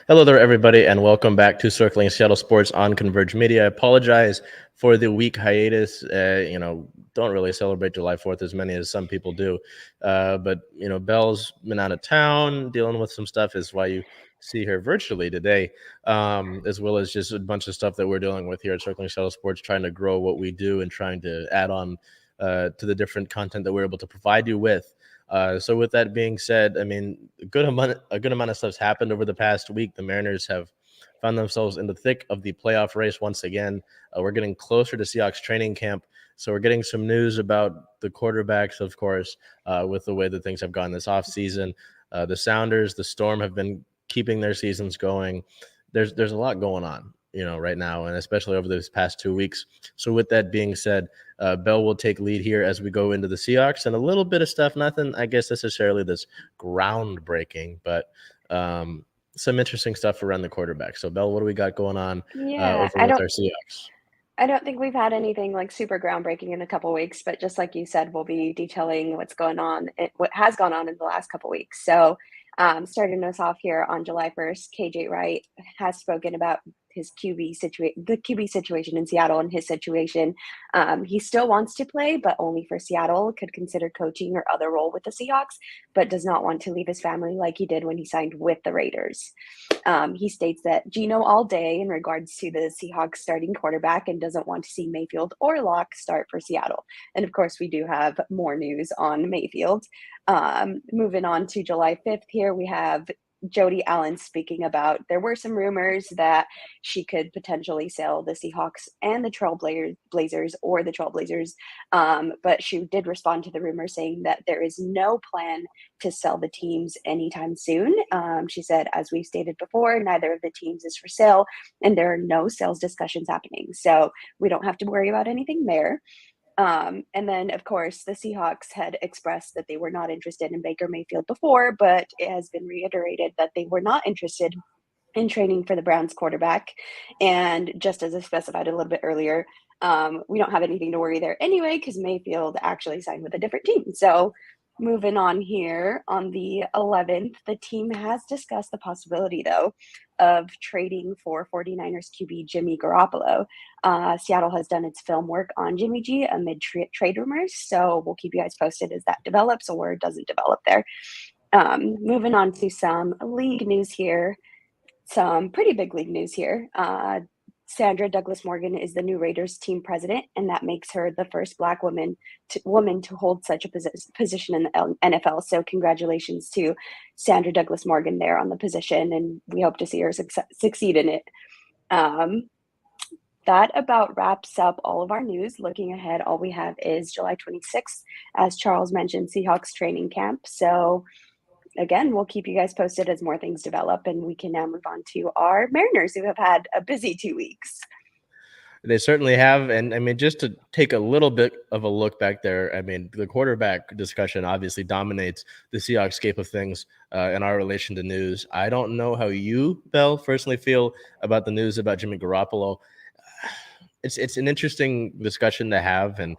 Hello there, everybody, and welcome back to Circling Seattle Sports on Converge Media. I apologize for the week hiatus. Don't really celebrate July 4th as many as some people do. But Belle's been out of town dealing with some stuff, is why you see her virtually today, as well as just a bunch of stuff that we're dealing with here at Circling Seattle Sports, trying to grow what we do and trying to add on to the different content that we're able to provide you with. So with that being said, I mean, a good amount of stuff's happened over the past week. The Mariners have found themselves in the thick of the playoff race once again. We're getting closer to Seahawks training camp, so we're getting some news about the quarterbacks, of course, with the way that things have gone this offseason. The Sounders, the Storm have been keeping their seasons going. There's a lot going on, right now, and especially over these past 2 weeks. So with that being said, Bell will take lead here as we go into the Seahawks, and a little bit of stuff, nothing, I guess, necessarily this groundbreaking, but some interesting stuff around the quarterback. So, Bell, what do we got going on Yeah, over with our Seahawks? I don't think we've had anything like super groundbreaking in a couple weeks, but just like you said, we'll be detailing what's going on, what has gone on in the last couple weeks. So, starting us off here on July 1st, KJ Wright has spoken about his the QB situation in Seattle and his situation. He still wants to play, but only for Seattle, could consider coaching or other role with the Seahawks, but does not want to leave his family like he did when he signed with the Raiders. He states that Geno all day in regards to the Seahawks starting quarterback and doesn't want to see Mayfield or Locke start for Seattle. And of course, we do have more news on Mayfield. Moving on to July 5th here, we have Jody Allen speaking about there were some rumors that she could potentially sell the Seahawks and the Trailblazers or the Trailblazers. But she did respond to the rumor saying that there is no plan to sell the teams anytime soon. She said, as we've stated before, neither of the teams is for sale and there are no sales discussions happening. So we don't have to worry about anything there. And then, of course, the Seahawks had expressed that they were not interested in Baker Mayfield before, but it has been reiterated that they were not interested in training for the Browns quarterback. And just as I specified a little bit earlier, we don't have anything to worry there anyway, because Mayfield actually signed with a different team. So moving on here on the 11th, the team has discussed the possibility, though, of trading for 49ers QB Jimmy Garoppolo. Seattle has done its film work on Jimmy G amid trade rumors, so we'll keep you guys posted as that develops or doesn't develop there. Moving on to some league news here, some pretty big league news here. Sandra Douglas Morgan is the new Raiders team president, and that makes her the first Black woman to hold such a position in the NFL. So congratulations to Sandra Douglas Morgan there on the position, and we hope to see her succeed in it. That about wraps up all of our news. Looking ahead, all we have is July 26th, as Charles mentioned, Seahawks training camp. So again, we'll keep you guys posted as more things develop, and we can now move on to our Mariners, who have had a busy 2 weeks. They certainly have. And I mean, just to take a little bit of a look back there, I mean, the quarterback discussion obviously dominates the Seahawks scape of things in our relation to news. I don't know how you, Bell, personally feel about the news about Jimmy Garoppolo. It's an interesting discussion to have, and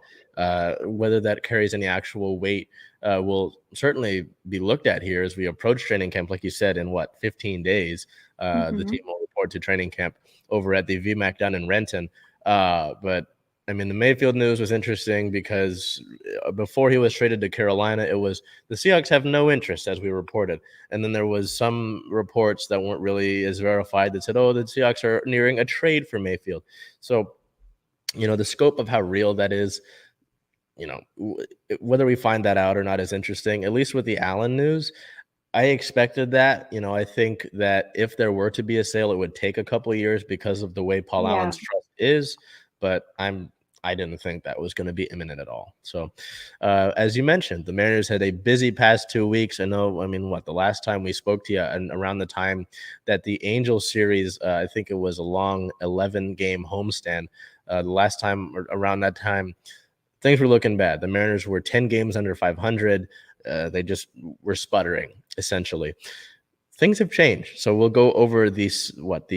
whether that carries any actual weight will certainly be looked at here as we approach training camp. Like you said, in 15 days, the team will report to training camp over at the VMAC down in Renton. But I mean, the Mayfield news was interesting because before he was traded to Carolina, it was the Seahawks have no interest, as we reported. And then there was some reports that weren't really as verified that said, oh, the Seahawks are nearing a trade for Mayfield. So, the scope of how real that is, whether we find that out or not is interesting. At least with the Allen news, I expected that. I think that if there were to be a sale, it would take a couple of years because of the way Paul Allen's trust is. But I didn't think that was going to be imminent at all. So, as you mentioned, the Mariners had a busy past 2 weeks. I know, the last time we spoke to you, and around the time that the Angels series, I think it was a long 11-game homestand. The last time around that time, things were looking bad. The Mariners were 10 games under 500. They just were sputtering, essentially. Things have changed. So we'll go over the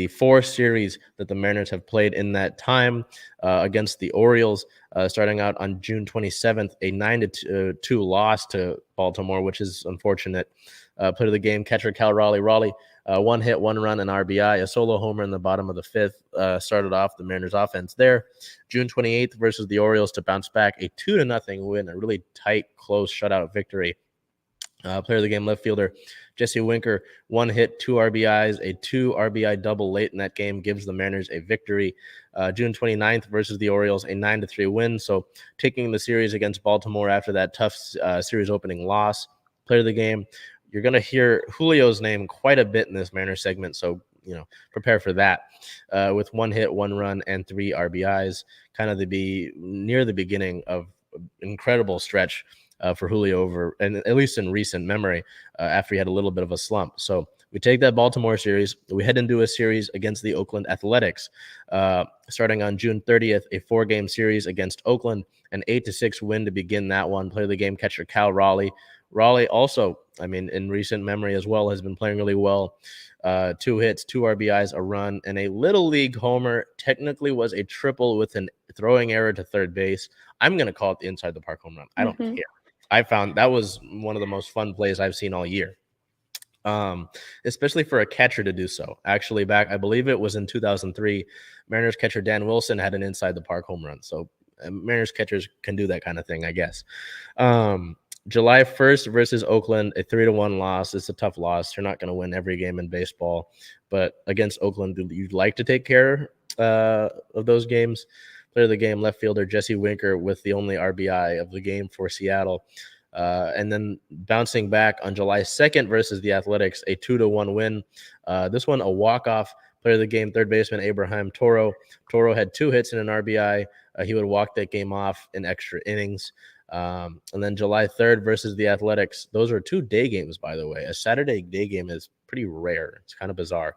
4 series that the Mariners have played in that time against the Orioles, starting out on June 27th, a 9-2 loss to Baltimore, which is unfortunate. Player of the game, catcher Cal Raleigh. Raleigh 1 hit, 1 run, and RBI, a solo homer in the bottom of the fifth started off the Mariners offense there. June 28th versus the Orioles to bounce back a 2-0 win, a really tight, close shutout victory. Player of the game, left fielder Jesse Winker, 1 hit, 2 RBIs, a 2 RBI double late in that game gives the Mariners a victory. June 29th versus the Orioles, a 9-3 win. So taking the series against Baltimore after that tough series opening loss. Player of the game, you're going to hear Julio's name quite a bit in this Mariners segment, so prepare for that. With 1 hit, 1 run, and 3 RBIs, kind of near the beginning of an incredible stretch for Julio over, and at least in recent memory, after he had a little bit of a slump. So we take that Baltimore series. We head into a series against the Oakland Athletics, starting on June 30th, a 4-game series against Oakland, an 8-6 win to begin that one. Player of the game, catcher Cal Raleigh. Raleigh also, in recent memory as well, has been playing really well. 2 hits, 2 RBIs, a run, and a little league homer. Technically was a triple with an throwing error to third base. I'm going to call it the inside the park home run. I don't care. I found that was one of the most fun plays I've seen all year, especially for a catcher to do so. Actually, back, I believe it was in 2003, Mariners catcher Dan Wilson had an inside the park home run. So Mariners catchers can do that kind of thing, I guess. July 1st versus Oakland, a 3-1 loss. It's a tough loss. You're not going to win every game in baseball, but against Oakland, you'd like to take care of those games. Player of the game, left fielder Jesse Winker with the only RBI of the game for Seattle. And then bouncing back on July 2nd versus the Athletics, a 2-1 win. This one, a walk-off. Player of the game, third baseman Abraham Toro. Toro had 2 hits and an RBI. He would walk that game off in extra innings. And then July 3rd versus the Athletics. Those are 2 day games, by the way. A Saturday day game is pretty rare. It's kind of bizarre.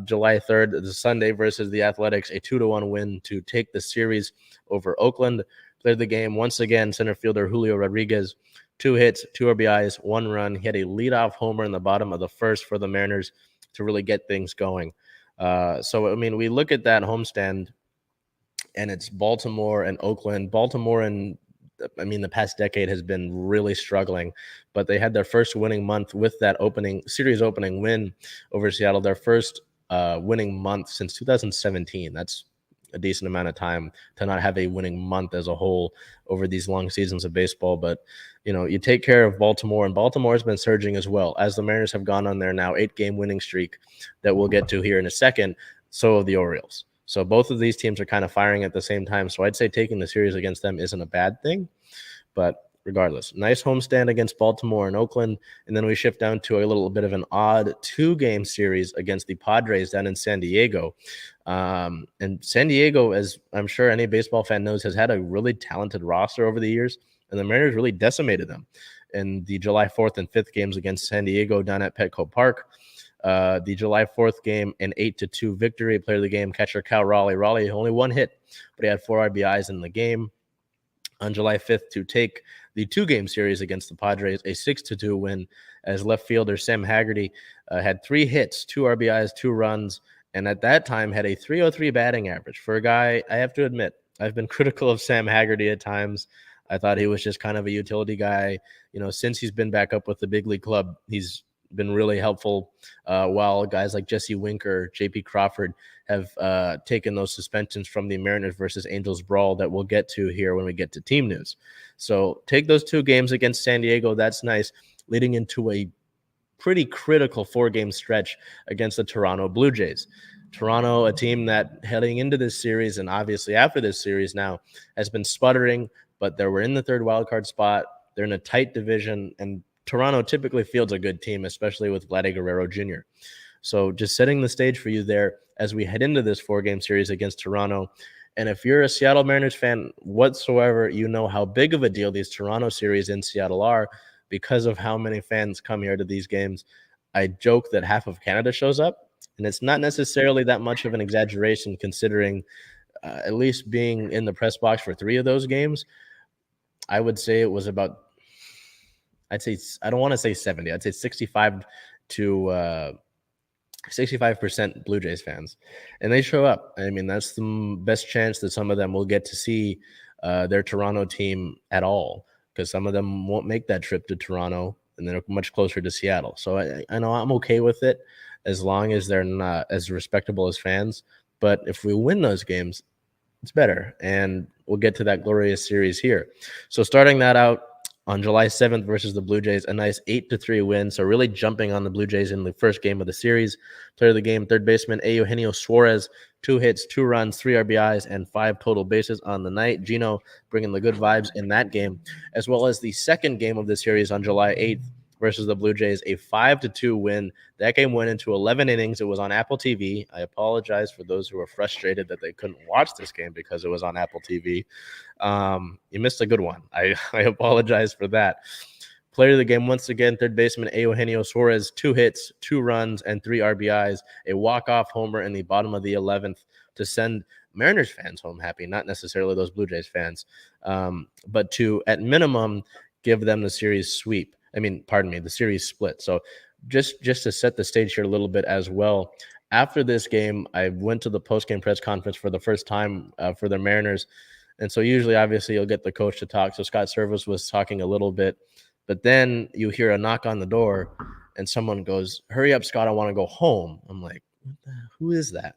July 3rd, the Sunday versus the Athletics, a 2-1 win to take the series over Oakland. Player of the game, once again, center fielder Julio Rodriguez. 2 hits, 2 RBIs, 1 run. He had a leadoff homer in the bottom of the first for the Mariners to really get things going. So, we look at that homestand, and it's Baltimore and Oakland. Baltimore and the past decade has been really struggling, but they had their first winning month with that series opening win over Seattle, their first winning month since 2017. That's a decent amount of time to not have a winning month as a whole over these long seasons of baseball. But, you take care of Baltimore, and Baltimore has been surging as well as the Mariners have gone on their now 8-game winning streak that we'll get to here in a second. So have the Orioles. So both of these teams are kind of firing at the same time. So I'd say taking the series against them isn't a bad thing. But regardless, nice homestand against Baltimore and Oakland. And then we shift down to a little bit of an odd 2-game series against the Padres down in San Diego. And San Diego, as I'm sure any baseball fan knows, has had a really talented roster over the years. And the Mariners really decimated them in the July 4th and 5th games against San Diego down at Petco Park. The July 4th game, an 8-2 victory. Player of the game, catcher Cal Raleigh. Raleigh only 1 hit, but he had 4 RBIs in the game. On July 5th to take the 2-game series against the Padres, a 6-2 win, as left fielder Sam Haggerty had 3 hits, 2 RBIs, 2 runs, and at that time had a .303 batting average. For a guy, I have to admit, I've been critical of Sam Haggerty at times. I thought he was just kind of a utility guy. Since he's been back up with the big league club, he's been really helpful, while guys like Jesse Winker, J.P. Crawford have taken those suspensions from the Mariners versus Angels brawl that we'll get to here when we get to team news. So take those 2 games against San Diego. That's nice, leading into a pretty critical 4-game stretch against the Toronto Blue Jays. Toronto, a team that heading into this series and obviously after this series now has been sputtering, but they were in the 3rd wildcard spot. They're in a tight division, and Toronto typically fields a good team, especially with Vladdy Guerrero Jr. So just setting the stage for you there as we head into this 4-game series against Toronto. And if you're a Seattle Mariners fan whatsoever, you know how big of a deal these Toronto series in Seattle are because of how many fans come here to these games. I joke that half of Canada shows up, and it's not necessarily that much of an exaggeration considering at least being in the press box for 3 of those games. I would say it was about, I don't want to say 70. I'd say 65% Blue Jays fans. And they show up. That's the best chance that some of them will get to see their Toronto team at all, because some of them won't make that trip to Toronto and they're much closer to Seattle. So I know I'm okay with it as long as they're not as respectable as fans. But if we win those games, it's better. And we'll get to that glorious series here. So starting that out on July 7th versus the Blue Jays, a nice 8-3 win. So really jumping on the Blue Jays in the first game of the series. Player of the game, third baseman Eugenio Suarez, 2 hits, 2 runs, 3 RBIs, and 5 total bases on the night. Gino bringing the good vibes in that game, as well as the second game of the series on July 8th versus the Blue Jays, a 5-2 win. That game went into 11 innings. It was on Apple TV. I apologize for those who were frustrated that they couldn't watch this game because it was on Apple TV. You missed a good one. I apologize for that. Player of the game, once again, third baseman Eugenio Suarez, 2 hits, 2 runs, and 3 RBIs, a walk-off homer in the bottom of the 11th to send Mariners fans home happy, not necessarily those Blue Jays fans, but to, at minimum, give them the series sweep. The series split. So just to set the stage here a little bit as well, after this game, I went to the post-game press conference for the first time for the Mariners. And so usually, obviously, you'll get the coach to talk. So Scott Servais was talking a little bit. But then you hear a knock on the door and someone goes, "Hurry up, Scott, I want to go home." I'm like, who is that?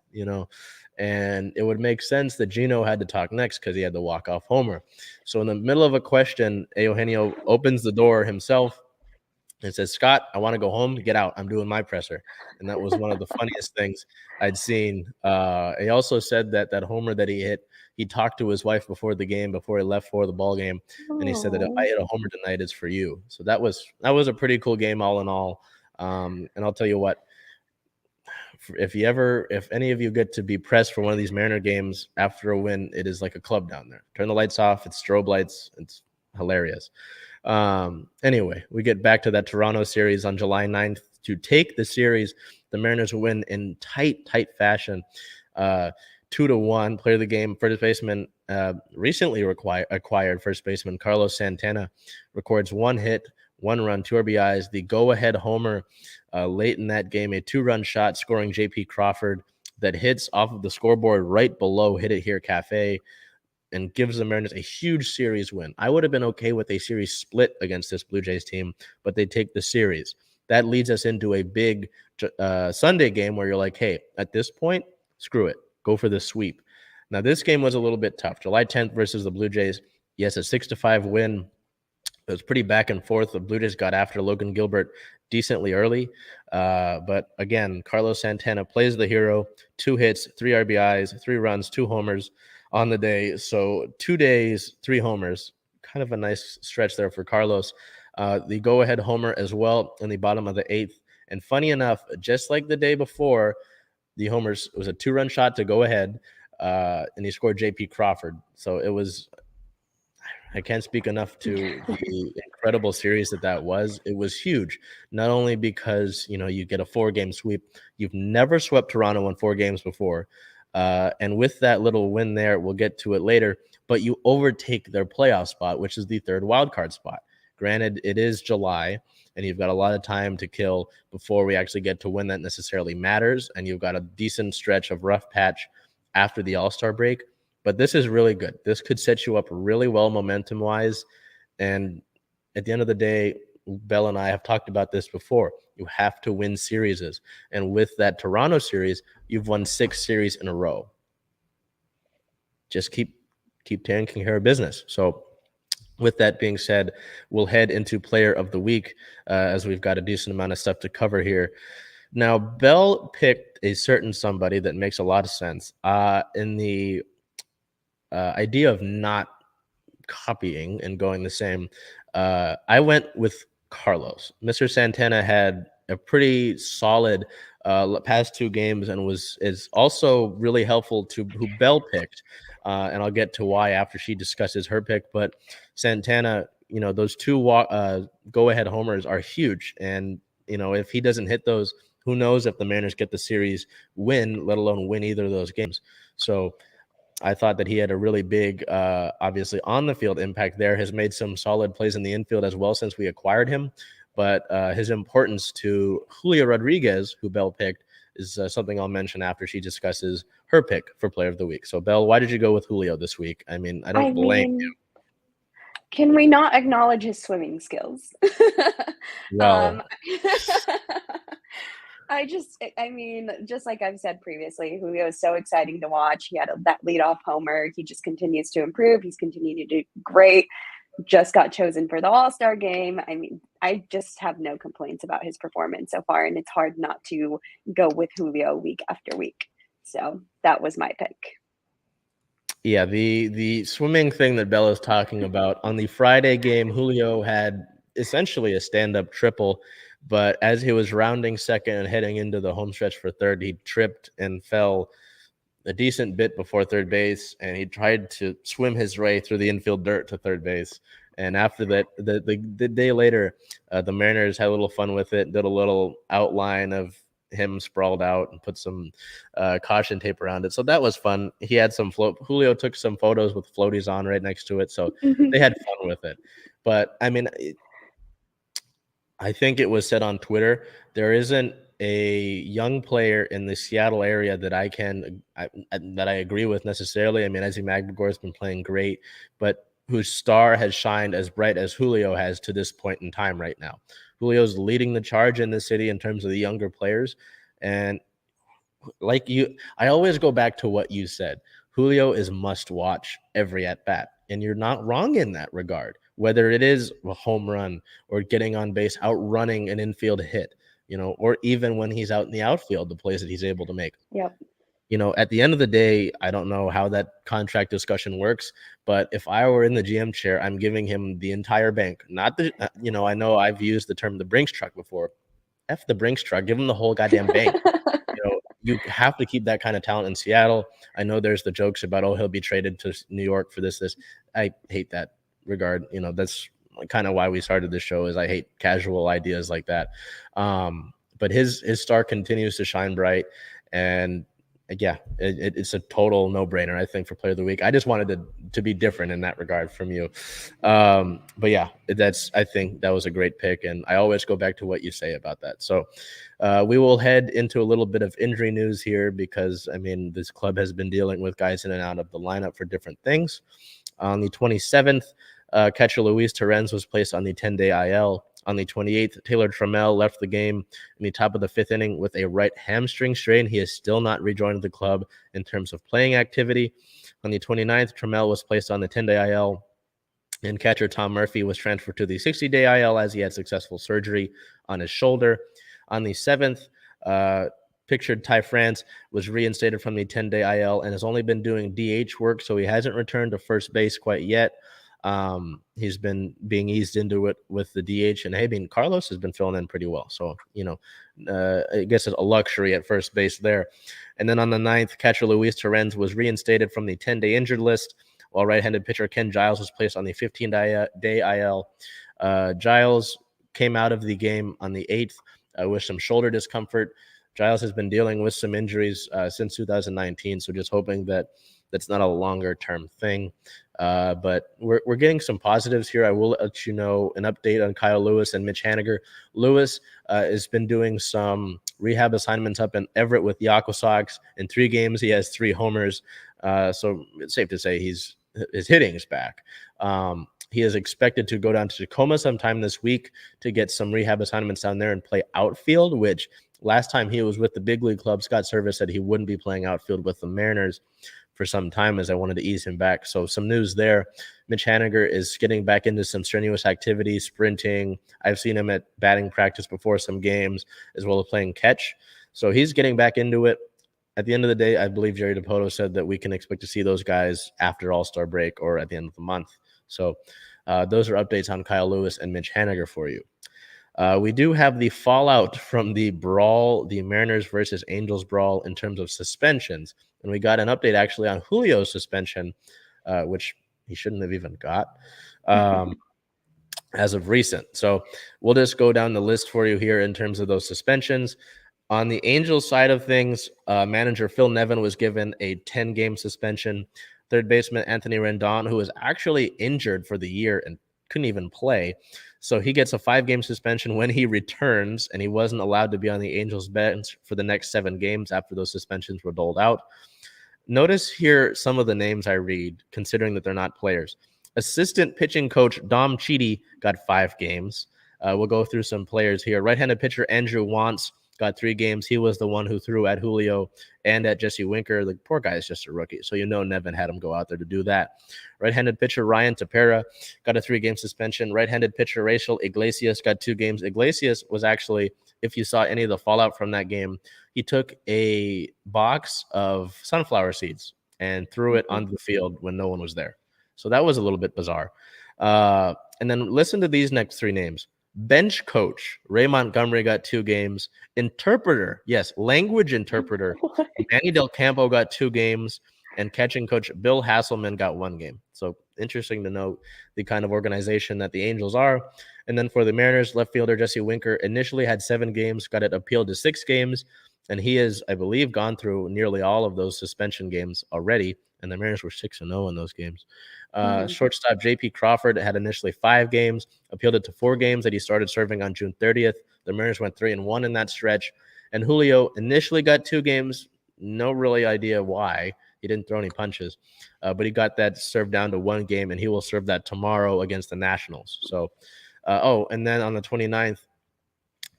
And it would make sense that Gino had to talk next because he had the walk-off homer. So in the middle of a question, Eugenio opens the door himself and says, "Scott, I want to go home. Get out. I'm doing my presser." And that was one of the funniest things I'd seen. He also said that homer that he hit, he talked to his wife before the game, before he left for the ball game, and he said that if I hit a homer tonight, it's for you. So that was a pretty cool game all in all. And I'll tell you what, if any of you get to be pressed for one of these Mariner games after a win, it is like a club down there. Turn the lights off. It's strobe lights. It's hilarious. Anyway, we get back to that Toronto series on July 9th to take the series. The Mariners win in tight fashion, 2-1. Player of the game, first baseman, recently acquired first baseman Carlos Santana, records 1 hit, 1 run, 2 RBIs. The go-ahead homer late in that game, a 2-run shot scoring J.P. Crawford that hits off of the scoreboard right below Hit It Here Cafe, and gives the Mariners a huge series win. I would have been okay with a series split against this Blue Jays team, but they take the series. That leads us into a big Sunday game where you're like, hey, at this point, screw it. Go for the sweep. Now, this game was a little bit tough. July 10th versus the Blue Jays. Yes, a 6-5 win. It was pretty back and forth. The Blue Jays got after Logan Gilbert decently early. But again, Carlos Santana plays the hero. 2 hits, 3 RBIs, 3 runs, 2 homers on the day. So 2 days, 3 homers. Kind of a nice stretch there for Carlos. The go-ahead homer as well in the bottom of the 8th. And funny enough, just like the day before, the homers, it was a 2-run shot to go ahead, and he scored J.P. Crawford. So it was, I can't speak enough to the incredible series that was. It was huge, not only because, you get a 4-game sweep. You've never swept Toronto in 4 games before. And with that little win there, we'll get to it later, but you overtake their playoff spot, which is the 3rd wildcard spot. Granted, it is July, and you've got a lot of time to kill before we actually get to when that necessarily matters, and you've got a decent stretch of rough patch after the All-Star break. But this is really good. This could set you up really well momentum-wise, and at the end of the day, Bell and I have talked about this before. You have to win series. And with that Toronto series, you've won 6 series in a row. Just keep taking care of business. So with that being said, we'll head into player of the week as we've got a decent amount of stuff to cover here. Now, Bell picked a certain somebody that makes a lot of sense in the idea of not copying and going the same. I went with Carlos. Mr. Santana had a pretty solid past 2 games and is also really helpful to who Bell picked. And I'll get to why after she discusses her pick. But Santana, those 2 go-ahead homers are huge. And, if he doesn't hit those, who knows if the Mariners get the series win, let alone win either of those games. So I thought that he had a really big, obviously, on-the-field impact there. Has made some solid plays in the infield as well since we acquired him. But his importance to Julio Rodriguez, who Bell picked, is something I'll mention after she discusses her pick for player of the week. So, Bell, why did you go with Julio this week? I don't blame you. Can we not acknowledge his swimming skills? um, Well, I mean, just like I've said previously, Julio is so exciting to watch. He had that leadoff homer. He just continues to improve. He's continued to do great. Just got chosen for the All-Star game. I mean, I just have no complaints about his performance so far, and it's hard not to go with Julio week after week. So that was my pick. yeah, the swimming thing that Bella's talking about on the Friday game, Julio had essentially a stand-up triple, but as he was rounding second and heading into the home stretch for third, he tripped and fell a decent bit before third base, and he tried to swim his way through the infield dirt to third base. And after that, the day later, the Mariners had a little fun with it, did a little outline of him sprawled out and put some caution tape around it. So that was fun. He had some Julio took some photos with floaties on right next to it. So they had fun with it. But I mean, I think it was said on Twitter, there isn't a young player in the Seattle area that that I agree with necessarily. I mean, Ezzy Magagor has been playing great, but whose star has shined as bright as Julio has to this point in time right now. Julio's leading the charge in the city in terms of the younger players. And like you, I always go back to what you said. Julio is must watch every at bat. And you're not wrong in that regard, whether it is a home run or getting on base, outrunning an infield hit, or even when he's out in the outfield, the plays that he's able to make. Yep. At the end of the day, I don't know how that contract discussion works, but if I were in the GM chair, I'm giving him the entire bank. Not the, I know I've used the term the Brinks truck before. F the Brinks truck, give him the whole goddamn bank. You have to keep that kind of talent in Seattle. I know there's the jokes about, he'll be traded to New York for this. I hate that regard. That's kind of why we started this show, is I hate casual ideas like that. But his star continues to shine bright, and yeah, it's a total no-brainer, I think, for Player of the Week. I just wanted to be different in that regard from you. But yeah, I think that was a great pick, and I always go back to what you say about that. So we will head into a little bit of injury news here, because, I mean, this club has been dealing with guys in and out of the lineup for different things. On the 27th, catcher Luis Torrens was placed on the 10-day IL. On the 28th, Taylor Trammell left the game in the top of the fifth inning with a right hamstring strain. He has still not rejoined the club in terms of playing activity. On the 29th, Trammell was placed on the 10-day IL, and catcher Tom Murphy was transferred to the 60-day IL as he had successful surgery on his shoulder. On the 7th, pictured Ty France was reinstated from the 10-day IL and has only been doing DH work, so he hasn't returned to first base quite yet. He's been being eased into it with the DH, and Carlos has been filling in pretty well. So, I guess it's a luxury at first base there. And then on the 9th, catcher Luis Torrens was reinstated from the 10-day injured list, while right-handed pitcher Ken Giles was placed on the 15-day IL. Giles came out of the game on the 8th with some shoulder discomfort. Giles has been dealing with some injuries since 2019, so just hoping that that's not a longer-term thing. But we're getting some positives here. I will let you know an update on Kyle Lewis and Mitch Haniger. Lewis has been doing some rehab assignments up in Everett with the Aqua Sox. In 3 games, he has 3 homers. So it's safe to say his hitting is back. He is expected to go down to Tacoma sometime this week to get some rehab assignments down there and play outfield, which last time he was with the big league club, Scott Service said he wouldn't be playing outfield with the Mariners for some time, as I wanted to ease him back. So some news there. Mitch Haniger is getting back into some strenuous activity, sprinting. I've seen him at batting practice before some games, as well as playing catch. So he's getting back into it. At the end of the day, I believe Jerry DePoto said that we can expect to see those guys after All-Star break or at the end of the month. So those are updates on Kyle Lewis and Mitch Haniger for you. We do have the fallout from the brawl, the Mariners versus Angels brawl, in terms of suspensions. And we got an update actually on Julio's suspension, which he shouldn't have even got as of recent. So we'll just go down the list for you here in terms of those suspensions. On the Angels side of things, manager Phil Nevin was given a 10-game suspension. Third baseman Anthony Rendon, who was actually injured for the year and couldn't even play, so he gets a 5-game suspension when he returns, and he wasn't allowed to be on the Angels bench for the next 7 games after those suspensions were doled out. Notice here some of the names I read, considering that they're not players. Assistant pitching coach Dom Chidi got 5 games. We'll go through some players here. Right-handed pitcher Andrew Wantz got 3 games. He was the one who threw at Julio and at Jesse Winker. The poor guy is just a rookie, so Nevin had him go out there to do that. Right-handed pitcher Ryan Tepera got a 3-game suspension. Right-handed pitcher Rachel Iglesias got 2 games. Iglesias was actually, if you saw any of the fallout from that game, he took a box of sunflower seeds and threw it onto the field when no one was there. So that was a little bit bizarre. And then listen to these next 3 names. Bench coach Ray Montgomery got 2 games. Interpreter, yes, language interpreter Manny Del Campo got 2 games. And catching coach Bill Hasselman got 1 game. So interesting to note the kind of organization that the Angels are. And then for the Mariners, left fielder Jesse Winker initially had 7 games, got it appealed to 6 games. And he has, I believe, gone through nearly all of those suspension games already. And the Mariners were 6-0 in those games. Shortstop J.P. Crawford had initially 5 games, appealed it to 4 games that he started serving on June 30th. The Mariners went 3-1 in that stretch. And Julio initially got 2 games. No really idea why. He didn't throw any punches, but he got that served down to 1 game, and he will serve that tomorrow against the Nationals. So, and then on the 29th,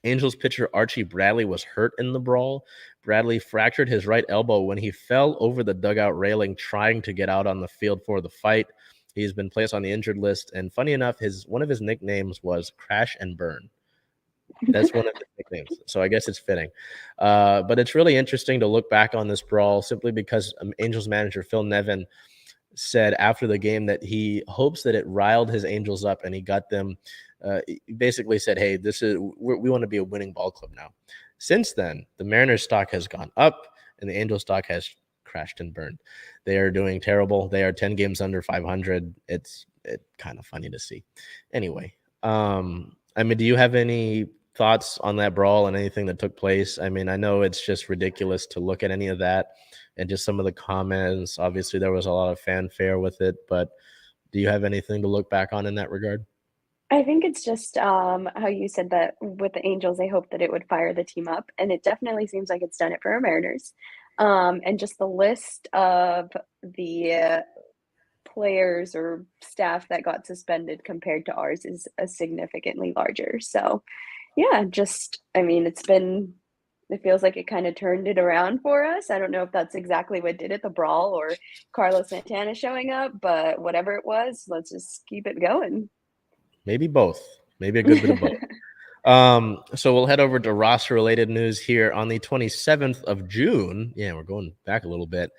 Angels pitcher Archie Bradley was hurt in the brawl. Bradley fractured his right elbow when he fell over the dugout railing trying to get out on the field for the fight. He's been placed on the injured list, and funny enough, one of his nicknames was Crash and Burn. That's one of his nicknames, so I guess it's fitting. But it's really interesting to look back on this brawl simply because Angels manager Phil Nevin said after the game that he hopes that it riled his Angels up and he got them basically said, hey, we want to be a winning ball club now. Since then, the Mariners stock has gone up and the Angels stock has crashed and burned. They are doing terrible. They are 10 games under 500. It's kind of funny to see. Anyway, do you have any thoughts on that brawl and anything that took place? I mean, I know it's just ridiculous to look at any of that and just some of the comments. Obviously, there was a lot of fanfare with it, but do you have anything to look back on in that regard? I think it's just how you said that with the Angels, they hoped that it would fire the team up, and it definitely seems like it's done it for our Mariners. And just the list of the players or staff that got suspended compared to ours is significantly larger. So, yeah, it feels like it kind of turned it around for us. I don't know if that's exactly what did it, the brawl or Carlos Santana showing up, but whatever it was, let's just keep it going. Maybe both. Maybe a good bit of both. So we'll head over to roster-related news here on the 27th of June. Yeah, we're going back a little bit.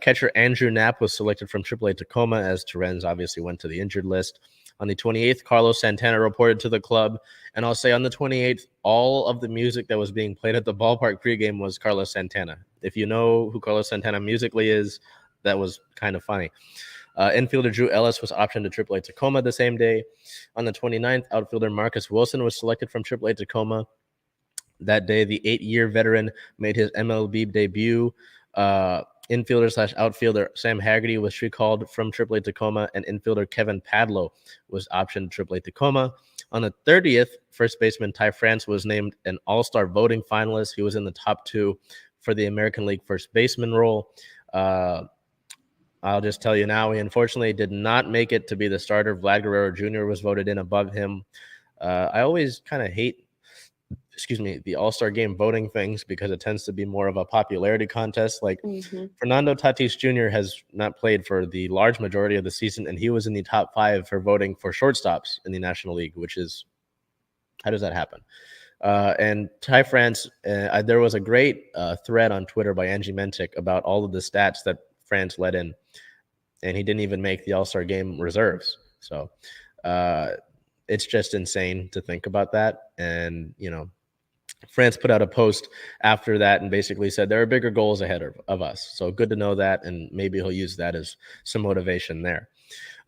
Catcher Andrew Knapp was selected from AAA Tacoma as Terens obviously went to the injured list. On the 28th, Carlos Santana reported to the club. And I'll say on the 28th, all of the music that was being played at the ballpark pregame was Carlos Santana. If you know who Carlos Santana musically is, that was kind of funny. Infielder Drew Ellis was optioned to AAA Tacoma the same day. On the 29th, outfielder Marcus Wilson was selected from AAA Tacoma. That day, the 8-year veteran made his MLB debut. Infielder/outfielder Sam Haggerty was recalled from AAA Tacoma, and infielder Kevin Padlo was optioned to AAA Tacoma. On the 30th, first baseman Ty France was named an all-star voting finalist. He was in the top 2 for the American League first baseman role. I'll just tell you now, he unfortunately did not make it to be the starter. Vlad Guerrero Jr. was voted in above him. I always kind of hate, the All-Star game voting things because it tends to be more of a popularity contest. Like Fernando Tatis Jr. has not played for the large majority of the season, and he was in the top 5 for voting for shortstops in the National League, which is, how does that happen? And Ty France, there was a great thread on Twitter by Angie Mentic about all of the stats that France led in, and he didn't even make the All-Star game reserves. So it's just insane to think about that. And, France put out a post after that and basically said there are bigger goals ahead of us. So good to know that, and maybe he'll use that as some motivation there.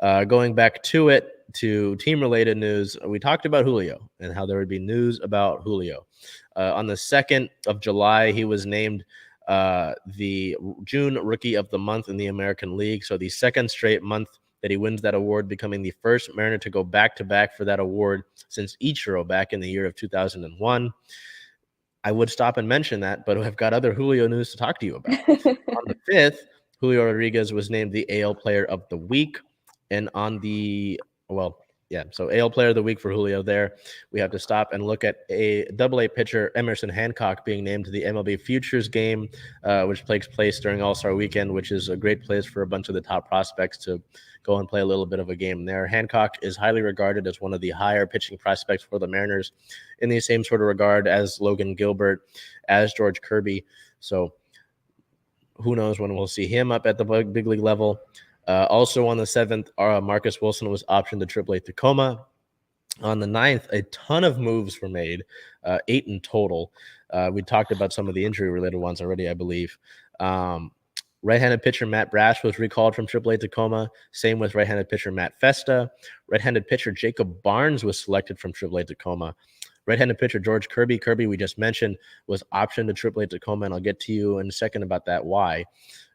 Going back to team-related news, we talked about Julio and how there would be news about Julio. On the 2nd of July, he was named the June Rookie of the Month in the American League. So the second straight month that he wins that award, becoming the first Mariner to go back-to-back for that award since Ichiro back in the year of 2001. I would stop and mention that, but I've got other Julio news to talk to you about. On the 5th, Julio Rodriguez was named the AL Player of the Week. And on so AL Player of the Week for Julio there. We have to stop and look at a Double-A pitcher, Emerson Hancock, being named to the MLB Futures game, which takes place during All-Star Weekend, which is a great place for a bunch of the top prospects to go and play a little bit of a game there. Hancock is highly regarded as one of the higher pitching prospects for the Mariners, in the same sort of regard as Logan Gilbert, as George Kirby. So who knows when we'll see him up at the big league level. Also on the 7th, Marcus Wilson was optioned to AAA Tacoma. On the 9th, a ton of moves were made, 8 in total. We talked about some of the injury-related ones already, I believe. Right-handed pitcher Matt Brash was recalled from AAA Tacoma. Same with right-handed pitcher Matt Festa. Right-handed pitcher Jacob Barnes was selected from AAA Tacoma. Right-handed pitcher George Kirby. Kirby, we just mentioned, was optioned to AAA Tacoma, and I'll get to you in a second about that, why.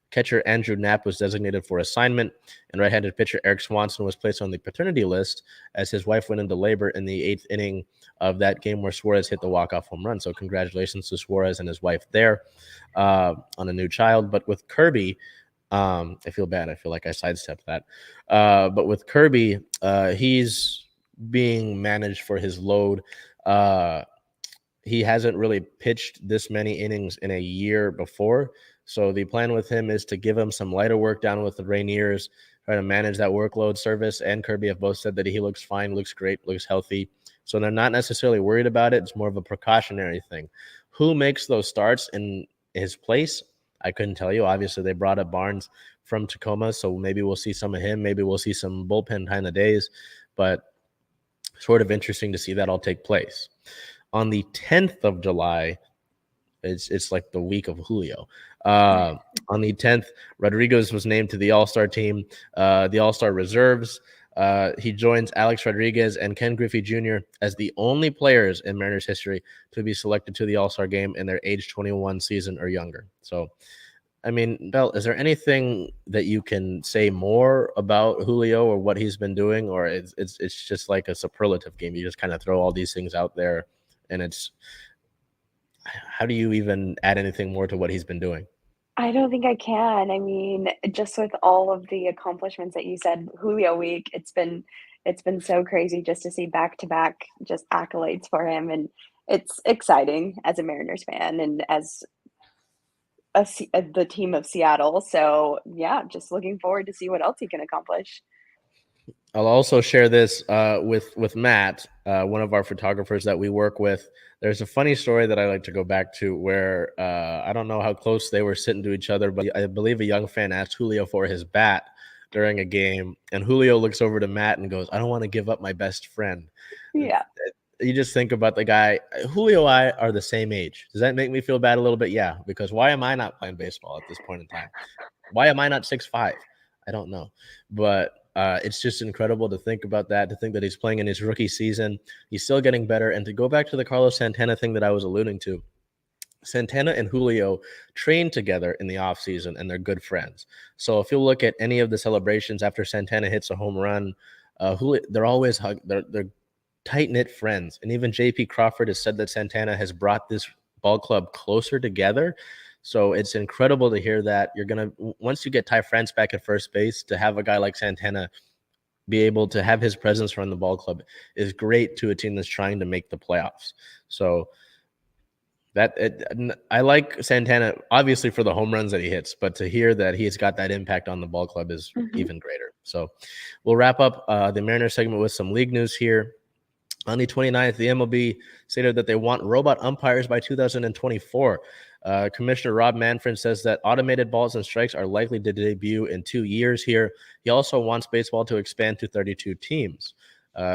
Catcher Andrew Knapp was designated for assignment, and right-handed pitcher Eric Swanson was placed on the paternity list as his wife went into labor in the 8th inning of that game where Suarez hit the walk-off home run. So congratulations to Suarez and his wife there on a new child. But with Kirby, I feel bad. I feel like I sidestepped that. But with Kirby, he's being managed for his load. He hasn't really pitched this many innings in a year before. So the plan with him is to give him some lighter work down with the Rainiers, try to manage that workload. Service and Kirby have both said that he looks fine, looks great, looks healthy. So they're not necessarily worried about it. It's more of a precautionary thing. Who makes those starts in his place? I couldn't tell you. Obviously, they brought up Barnes from Tacoma, so maybe we'll see some of him. Maybe we'll see some bullpen kind of days, but sort of interesting to see that all take place. On the 10th of July, it's like the week of Julio. On the 10th, Rodriguez was named to the All-Star team, the All-Star reserves. He joins Alex Rodriguez and Ken Griffey Jr. as the only players in Mariners history to be selected to the All-Star game in their age 21 season or younger. So, I mean, Bell, is there anything that you can say more about Julio or what he's been doing, or it's just like a superlative game? You just kind of throw all these things out there, and it's how do you even add anything more to what he's been doing? I don't think I can. I mean, just with all of the accomplishments that you said, Julio week, it's been so crazy just to see back to back just accolades for him, and it's exciting as a Mariners fan and as the team of Seattle. So yeah, just looking forward to see what else he can accomplish. I'll also share this with Matt, one of our photographers that we work with. There's a funny story that I like to go back to where I don't know how close they were sitting to each other, but I believe a young fan asked Julio for his bat during a game, and Julio looks over to Matt and goes, "I don't want to give up my best friend." Yeah. You just think about the guy. Julio and I are the same age. Does that make me feel bad a little bit? Yeah, because why am I not playing baseball at this point in time? Why am I not 6'5"? I don't know, but it's just incredible to think about that, to think that he's playing in his rookie season. He's still getting better. And to go back to the Carlos Santana thing that I was alluding to, Santana and Julio train together in the offseason, and they're good friends. So if you look at any of the celebrations after Santana hits a home run, Julio, they're always they're tight-knit friends. And even J.P. Crawford has said that Santana has brought this ball club closer together. So it's incredible to hear that. Once you get Ty France back at first base, to have a guy like Santana be able to have his presence from the ball club is great to a team that's trying to make the playoffs. So I like Santana, obviously, for the home runs that he hits, but to hear that he's got that impact on the ball club is even greater. So we'll wrap up the Mariners segment with some league news here. On the 29th, the MLB stated that they want robot umpires by 2024. Commissioner Rob Manfred says that automated balls and strikes are likely to debut in 2 years here. He also wants baseball to expand to 32 teams.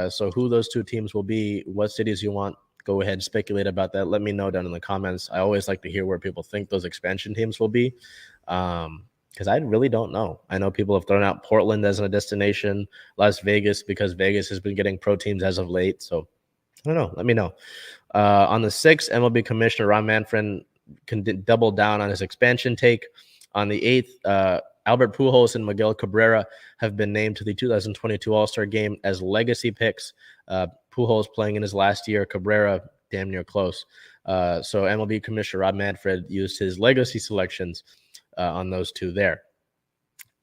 So who those 2 teams will be, what cities you want, go ahead and speculate about that. Let me know down in the comments. I always like to hear where people think those expansion teams will be, because I really don't know. I know people have thrown out Portland as a destination, Las Vegas, because Vegas has been getting pro teams as of late. So I don't know. Let me know. On the 6th, MLB Commissioner Ron Manfred can double down on his expansion take. On the 8th, Albert Pujols and Miguel Cabrera have been named to the 2022 All-Star Game as legacy picks. Pujols playing in his last year, Cabrera damn near close. So MLB Commissioner Rob Manfred used his legacy selections on those 2 there.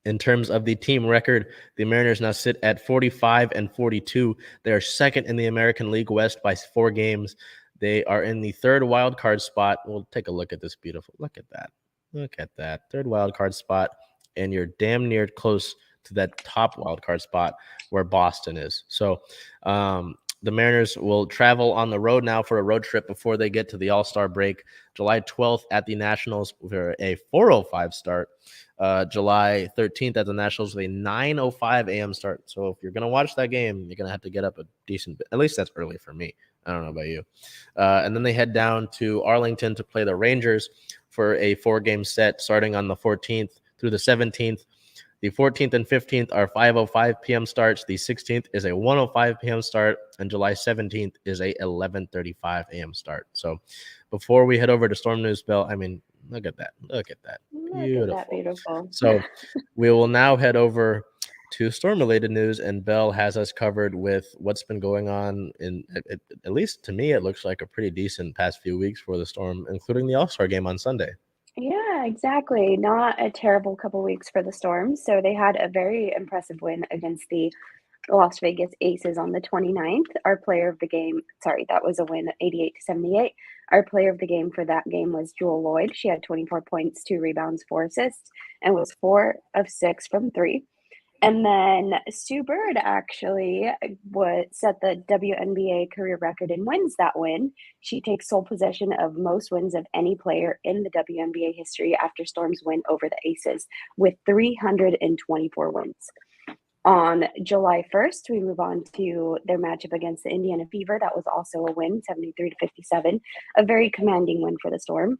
In terms of the team record, the Mariners now sit at 45-42. They are second in the American League West by 4 games. They are in the third wild card spot. We'll take a look at this beautiful. Look at that. Look at that. Third wild card spot, and you're damn near close to that top wild card spot where Boston is. So the Mariners will travel on the road now for a road trip before they get to the All-Star break. July 12th at the Nationals for a 4:05 start. July 13th at the Nationals with a 9:05 a.m. start. So if you're going to watch that game, you're going to have to get up a decent bit. At least that's early for me. I don't know about you. And then they head down to Arlington to play the Rangers for a 4-game set starting on the 14th through the 17th. The 14th and 15th are 5:05 p.m. starts. The 16th is a 1:05 p.m. start, and July 17th is a 11:35 a.m. start. So before we head over to Storm News, Bell, I mean, look at that. Look at that. Beautiful. Look at that beautiful. So we will now head over to storm-related news, and Bell has us covered with what's been going on in, at least to me, it looks like a pretty decent past few weeks for the Storm, including the All-Star game on Sunday. Yeah, exactly. Not a terrible couple weeks for the Storm. So they had a very impressive win against the Las Vegas Aces on the 29th. Our player of the game, sorry, that was a win 88-78. Our player of the game for that game was Jewel Lloyd. She had 24 points, 2 rebounds, 4 assists, and was 4 of 6 from 3. And then Sue Bird actually set the WNBA career record in wins that win. She takes sole possession of most wins of any player in the WNBA history after Storm's win over the Aces with 324 wins. On July 1st, we move on to their matchup against the Indiana Fever. That was also a win, 73-57, a very commanding win for the Storm.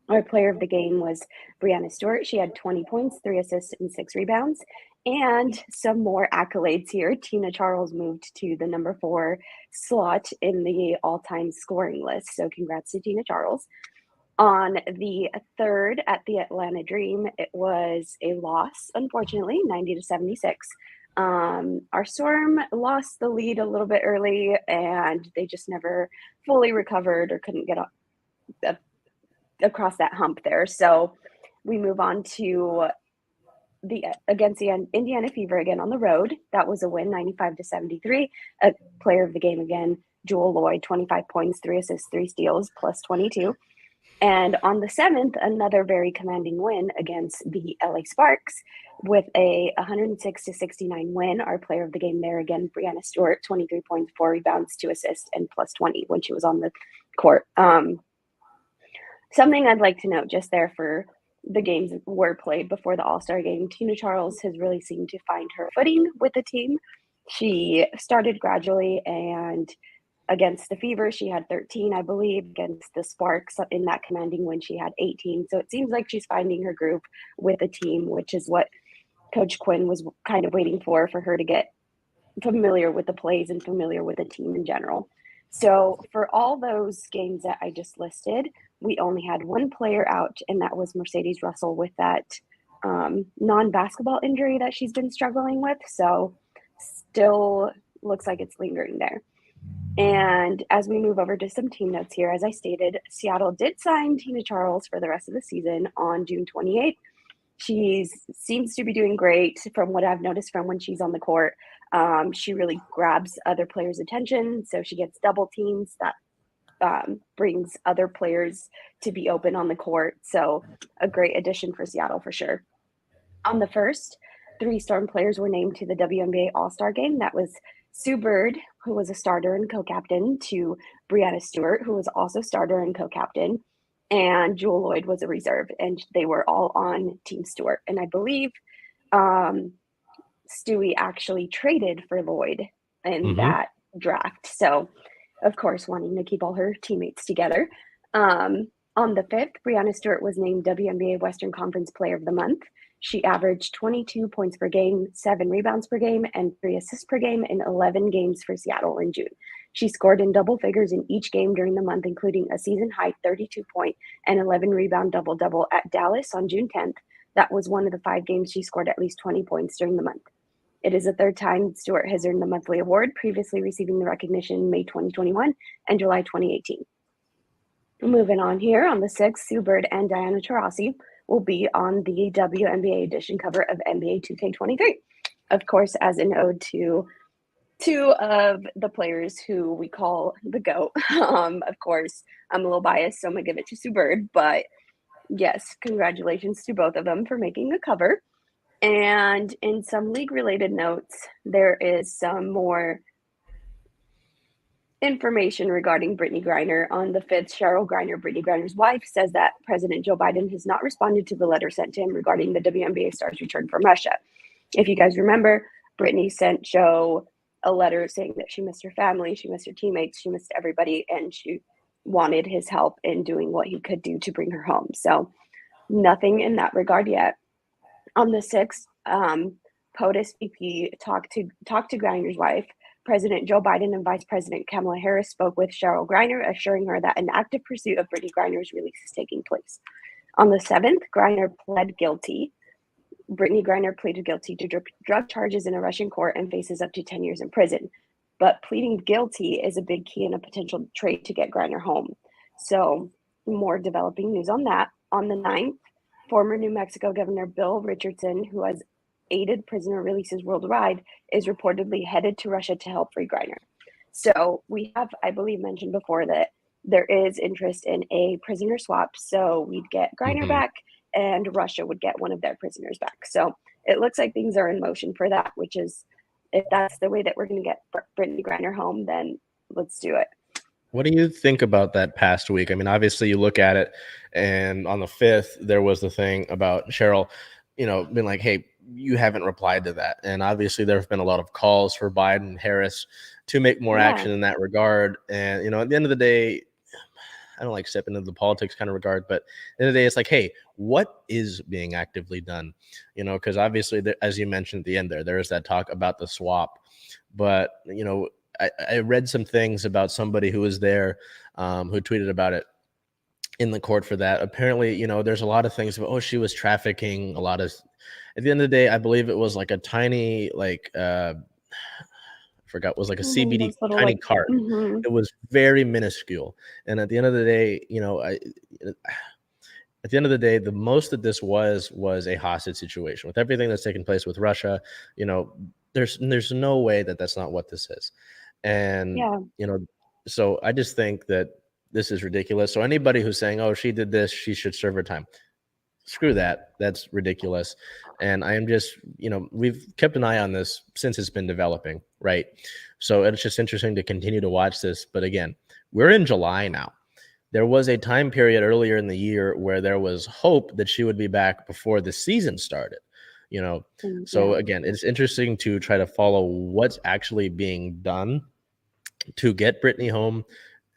Our player of the game was Brianna Stewart. She had 20 points, 3 assists, and 6 rebounds. And some more accolades here. Tina Charles moved to the number 4 slot in the all-time scoring list. So congrats to Tina Charles. On the 3rd at the Atlanta Dream, it was a loss, unfortunately, 90-76. Our Storm lost the lead a little bit early, and they just never fully recovered or couldn't get across that hump there. So we move on to against the Indiana Fever again on the road. That was a win, 95-73. A player of the game again, Jewel Lloyd, 25 points, 3 assists, 3 steals, plus 22. And on the 7th, another very commanding win against the LA Sparks with a 106-69 win. Our player of the game there again, Brianna Stewart, 23 points, 4 rebounds, 2 assists, and plus 20 when she was on the court. Something I'd like to note just there for the games that were played before the All-Star game, Tina Charles has really seemed to find her footing with the team. She started gradually, and against the Fever, she had 13, I believe. Against the Sparks in that commanding win, she had 18. So it seems like she's finding her groove with the team, which is what Coach Quinn was kind of waiting for her to get familiar with the plays and familiar with the team in general. So for all those games that I just listed, we only had one player out, and that was Mercedes Russell with that non-basketball injury that she's been struggling with. So still looks like it's lingering there. And as we move over to some team notes here, as I stated, Seattle did sign Tina Charles for the rest of the season on June 28th. She seems to be doing great from what I've noticed from when she's on the court. She really grabs other players' attention, so she gets double teams. That brings other players to be open on the court. So a great addition for Seattle for sure. On the 1st, 3 Storm players were named to the WNBA All-Star game. That was Sue Bird, who was a starter and co-captain, to Brianna Stewart, who was also starter and co-captain, and Jewel Lloyd was a reserve, and they were all on Team Stewart. And I believe Stewie actually traded for Lloyd in that draft. So, of course, wanting to keep all her teammates together. On the 5th, Brianna Stewart was named WNBA Western Conference Player of the Month. She averaged 22 points per game, 7 rebounds per game, and 3 assists per game in 11 games for Seattle in June. She scored in double figures in each game during the month, including a season-high 32-point and 11-rebound double-double at Dallas on June 10th. That was one of the 5 games she scored at least 20 points during the month. It is the 3rd time Stewart has earned the monthly award, previously receiving the recognition in May 2021 and July 2018. Moving on here, on the 6th, Sue Bird and Diana Taurasi will be on the WNBA edition cover of NBA 2K23. Of course, as an ode to two of the players who we call the GOAT. Of course, I'm a little biased, so I'm going to give it to Sue Bird. But yes, congratulations to both of them for making the cover. And in some league-related notes, there is some more information regarding Brittany Griner. On the 5th, Cheryl Griner, Brittany Griner's wife, says that President Joe Biden has not responded to the letter sent to him regarding the WNBA star's return from Russia. If you guys remember, Brittany sent Joe a letter saying that she missed her family, she missed her teammates, she missed everybody, and she wanted his help in doing what he could do to bring her home. So nothing in that regard yet. On the 6th, POTUS VP talked to Griner's wife. President Joe Biden and Vice President Kamala Harris spoke with Cheryl Griner, assuring her that an active pursuit of Brittany Griner's release is taking place. On the 7th, Griner pled guilty. Brittany Griner pleaded guilty to drug charges in a Russian court and faces up to 10 years in prison. But pleading guilty is a big key in a potential trade to get Griner home. So more developing news on that. On the 9th, former New Mexico Governor Bill Richardson, who has aided prisoner releases worldwide, is reportedly headed to Russia to help free Griner. So we have, I believe, mentioned before that there is interest in a prisoner swap. So we'd get Griner back and Russia would get one of their prisoners back. So it looks like things are in motion for that, which is, if that's the way that we're going to get Brittany Griner home, then let's do it. What do you think about that past week? I mean, obviously you look at it, and on the 5th, there was the thing about Cheryl, being like, hey, you haven't replied to that. And obviously there have been a lot of calls for Biden and Harris to make more action in that regard. And, at the end of the day, I don't like stepping into the politics kind of regard, but at the end of the day, it's like, hey, what is being actively done? Because obviously, as you mentioned at the end there is that talk about the swap. But, I read some things about somebody who was there, who tweeted about it in the court for that. Apparently, there's a lot of things about, she was trafficking a lot of, at the end of the day, I believe it was like a tiny, forgot, was like a CBD tiny cart. It was very minuscule. And at the end of the day, at the end of the day, the most that this was a hostage situation. With everything that's taken place with Russia, there's no way that that's not what this is. And, so I just think that this is ridiculous. So anybody who's saying, oh, she did this, she should serve her time, screw that. That's ridiculous. And I am just, we've kept an eye on this since it's been developing, right? So it's just interesting to continue to watch this. But again, we're in July now. There was a time period earlier in the year where there was hope that she would be back before the season started, So again, it's interesting to try to follow what's actually being done to get Brittany home.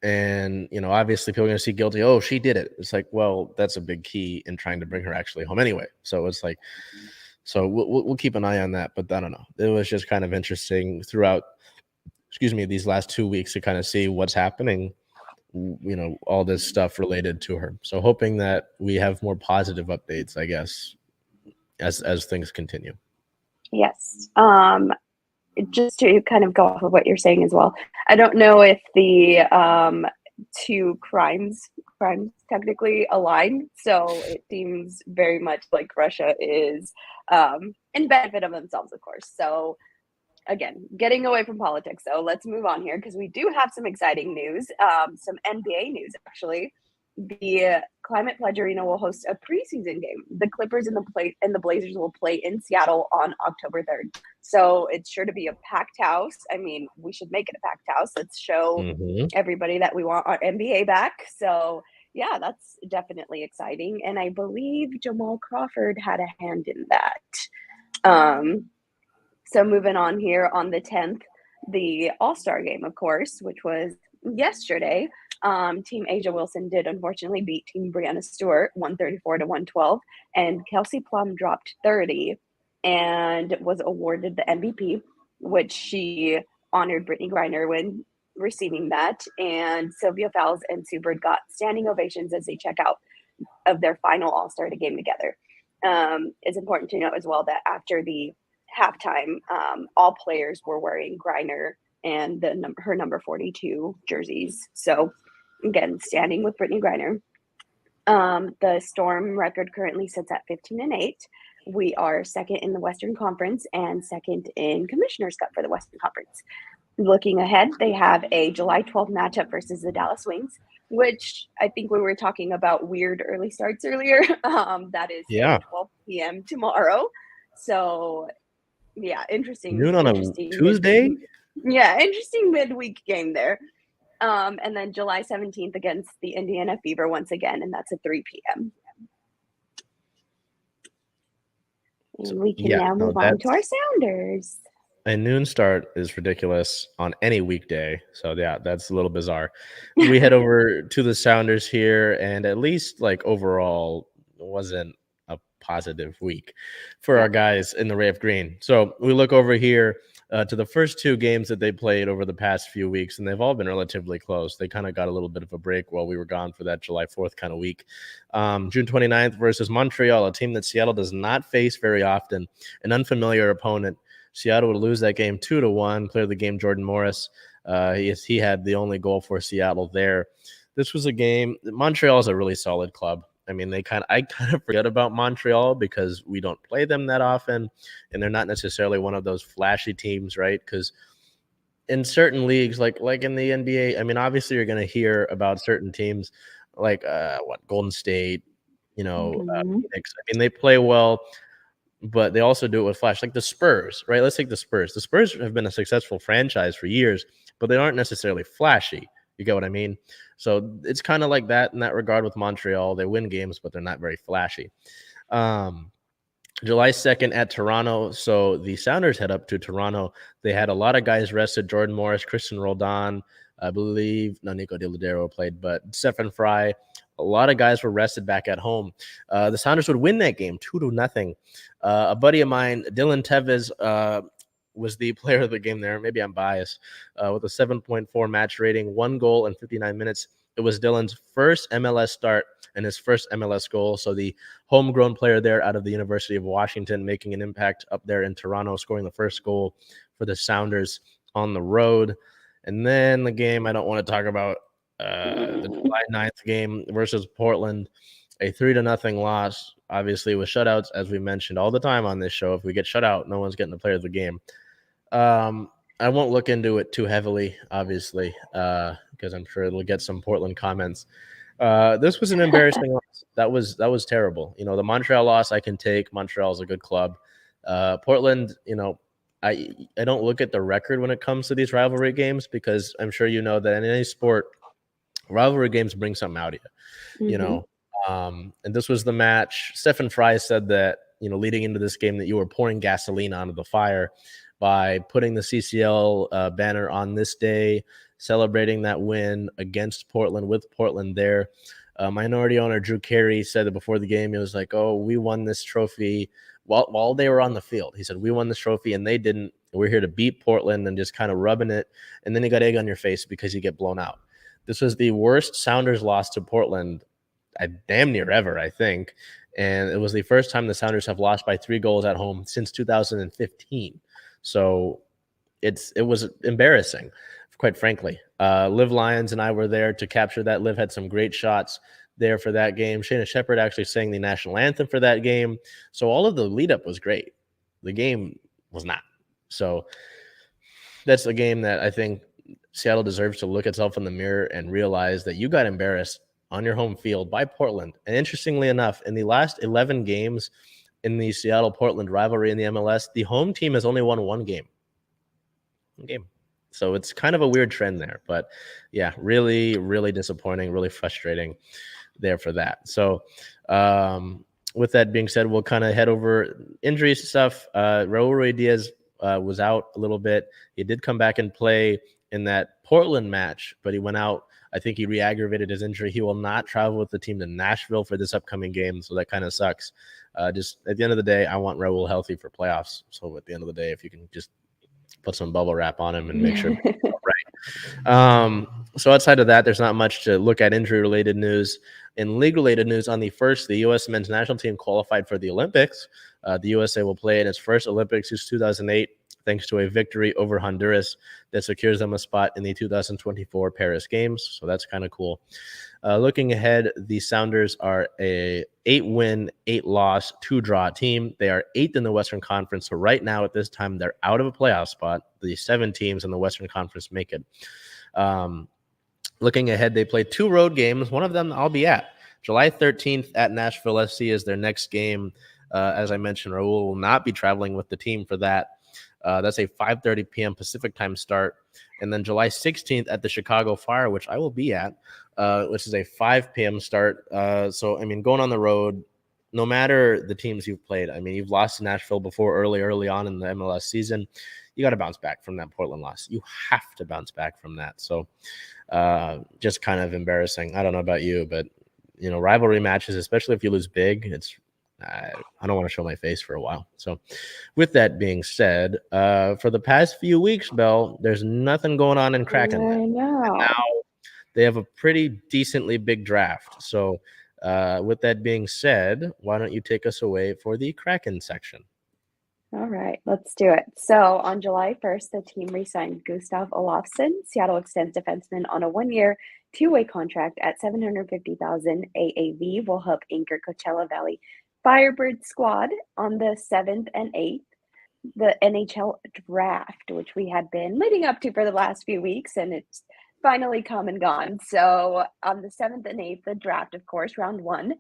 And, obviously people are going to see guilty. Oh, she did it. It's like, well, that's a big key in trying to bring her actually home anyway. So it's like, so we'll keep an eye on that. But I don't know. It was just kind of interesting throughout, these last 2 weeks to kind of see what's happening, all this stuff related to her. So hoping that we have more positive updates, I guess, as things continue. Yes. Just to kind of go off of what you're saying as well, I don't know if the two crimes technically align. So it seems very much like Russia is in benefit of themselves, of course. So again, getting away from politics, though, let's move on here because we do have some exciting news, some NBA news, actually. The Climate Pledge Arena will host a preseason game. The Clippers and the Blazers will play in Seattle on October 3rd. So it's sure to be a packed house. I mean, we should make it a packed house. Let's show everybody that we want our NBA back. So yeah, that's definitely exciting. And I believe Jamal Crawford had a hand in that. So moving on here on the 10th, the All-Star game, of course, which was yesterday. Team Asia Wilson did unfortunately beat Team Brianna Stewart 134-112, and Kelsey Plum dropped 30 and was awarded the MVP, which she honored Brittany Griner when receiving that. And Sylvia Fowles and Sue Bird got standing ovations as they check out of their final All-Star game together. It's important to note as well that after the halftime, all players were wearing Griner and her number 42 jerseys. So again, standing with Brittany Griner. The Storm record currently sits at 15-8. We are second in the Western Conference and second in Commissioner's Cup for the Western Conference. Looking ahead, they have a July 12th matchup versus the Dallas Wings, which I think we were talking about weird early starts earlier. That is Yeah. a 12 p.m. tomorrow. So yeah, Noon on a interesting Tuesday? interesting midweek game there. And then July 17th against the Indiana Fever once again, and that's at 3 p.m. And we can now move on to our Sounders. A noon start is ridiculous on any weekday. So yeah, that's a little bizarre. We head over to the Sounders here, and at least like overall wasn't a positive week for our guys in the Ray of Green. So we look over here to the first two games that they played over the past few weeks, and they've all been relatively close. They kind of got a little bit of a break while we were gone for that July 4th kind of week. June 29th versus Montreal, a team that Seattle does not face very often, an unfamiliar opponent. Seattle would lose that game 2-1. Clear the game, Jordan Morris. He had the only goal for Seattle there. This was a game. Montreal is a really solid club. I mean, I kind of forget about Montreal because we don't play them that often, and they're not necessarily one of those flashy teams, right? Because in certain leagues, like in the NBA, I mean, obviously you're going to hear about certain teams like Golden State, Phoenix. I mean, they play well, but they also do it with flash, like the Spurs, right? Let's take the Spurs. The Spurs have been a successful franchise for years, but they aren't necessarily flashy. You get what I mean? So it's kind of like that in that regard with Montreal. They win games, but they're not very flashy. July 2nd at Toronto. So the Sounders head up to Toronto. They had a lot of guys rested. Jordan Morris, Christian Roldan, I believe. No, Nico Deladero played, but Stephen Fry. A lot of guys were rested back at home. The Sounders would win that game 2-0. A buddy of mine, Dylan Tevez, was the player of the game there. Maybe I'm biased. With a 7.4 match rating, 1 goal in 59 minutes. It was Dylan's first MLS start and his first MLS goal. So the homegrown player there out of the University of Washington making an impact up there in Toronto, scoring the first goal for the Sounders on the road. And then the game I don't want to talk about, the July 9th game versus Portland, a 3-0 loss, obviously with shutouts, as we mentioned all the time on this show. If we get shut out, no one's getting the player of the game. I won't look into it too heavily, obviously, because I'm sure it'll get some Portland comments. This was an embarrassing loss. That was terrible. You know, the Montreal loss I can take. Montreal's a good club. Portland, I don't look at the record when it comes to these rivalry games because I'm sure you know that in any sport, rivalry games bring something out of you. And this was the match. Stephen Fry said that, leading into this game that you were pouring gasoline onto the fire by putting the CCL banner on this day, celebrating that win against Portland with Portland there. Minority owner Drew Carey said that before the game, he was like, oh, we won this trophy while they were on the field. He said, we won this trophy and they didn't. We're here to beat Portland and just kind of rubbing it. And then you got egg on your face because you get blown out. This was the worst Sounders loss to Portland damn near ever, I think. And it was the first time the Sounders have lost by 3 goals at home since 2015. So it was embarrassing, quite frankly. Liv Lyons and I were there to capture that. Liv had some great shots there for that game. Shayna Shepherd actually sang the national anthem for that game. So all of the lead up was great. The game was not. So that's a game that I think Seattle deserves to look itself in the mirror and realize that you got embarrassed on your home field by Portland. And interestingly enough, in the last 11 games in the Seattle-Portland rivalry in the MLS, the home team has only won one game. So it's kind of a weird trend there. But yeah, really, really disappointing, really frustrating there for that. So with that being said, we'll kind of head over injury stuff. Raul Ruiz was out a little bit. He did come back and play in that Portland match, but he went out. I think he re-aggravated his injury. He will not travel with the team to Nashville for this upcoming game, so that kind of sucks. Just at the end of the day, I want Raul healthy for playoffs. So at the end of the day, if you can just put some bubble wrap on him and make sure right. So outside of that, there's not much to look at injury-related news. In league-related news, on the first, the U.S. men's national team qualified for the Olympics. The USA will play in its first Olympics since 2008. thanks to a victory over Honduras that secures them a spot in the 2024 Paris Games. So that's kind of cool. Looking ahead, the Sounders are a 8-win, 8-loss, 2-draw team. They are 8th in the Western Conference. So right now at this time, they're out of a playoff spot. The 7 teams in the Western Conference make it. Looking ahead, they play 2 road games. One of them I'll be at. July 13th at Nashville SC is their next game. As I mentioned, Raul will not be traveling with the team for that. That's a 5:30 p.m. Pacific time start. And then July 16th at the Chicago Fire, which I will be at, which is a 5 p.m. start. So, I mean, going on the road, no matter the teams you've played, I mean, you've lost to Nashville before early on in the MLS season. You got to bounce back from that Portland loss. You have to bounce back from that. So just kind of embarrassing. I don't know about you, but, you know, rivalry matches, especially if you lose big, I don't want to show my face for a while. So with that being said, for the past few weeks, Belle, there's nothing going on in Kraken. I know. And now they have a pretty decently big draft. So with that being said, why don't you take us away for the Kraken section? All right, let's do it. So on July 1st, the team re-signed Gustav Olofsson. Seattle extends defenseman on a 1-year, 2-way contract at $750,000 AAV. Will help anchor Coachella Valley Firebird squad on the 7th and 8th. The NHL draft, which we had been leading up to for the last few weeks, and it's finally come and gone. So on the 7th and 8th, the draft, of course, round 1,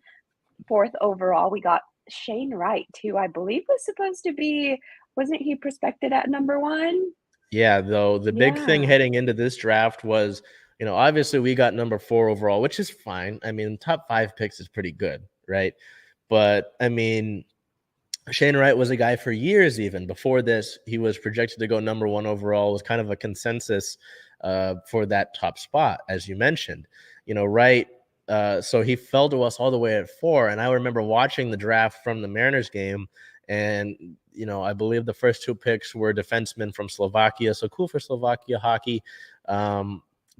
4th overall, we got Shane Wright, who I believe was supposed to be, wasn't he prospected at number 1? Yeah, though the big thing Yeah. heading into this draft was, you know, obviously we got number 4 overall, which is fine. I mean, top 5 picks is pretty good, right? But I mean, Shane Wright was a guy for years. Even before this, he was projected to go number 1 overall. Was kind of a consensus for that top spot, as you mentioned. You know, Wright. So he fell to us all the way at 4. And I remember watching the draft from the Mariners game, and you know, I believe the first 2 picks were defensemen from Slovakia. So cool for Slovakia hockey.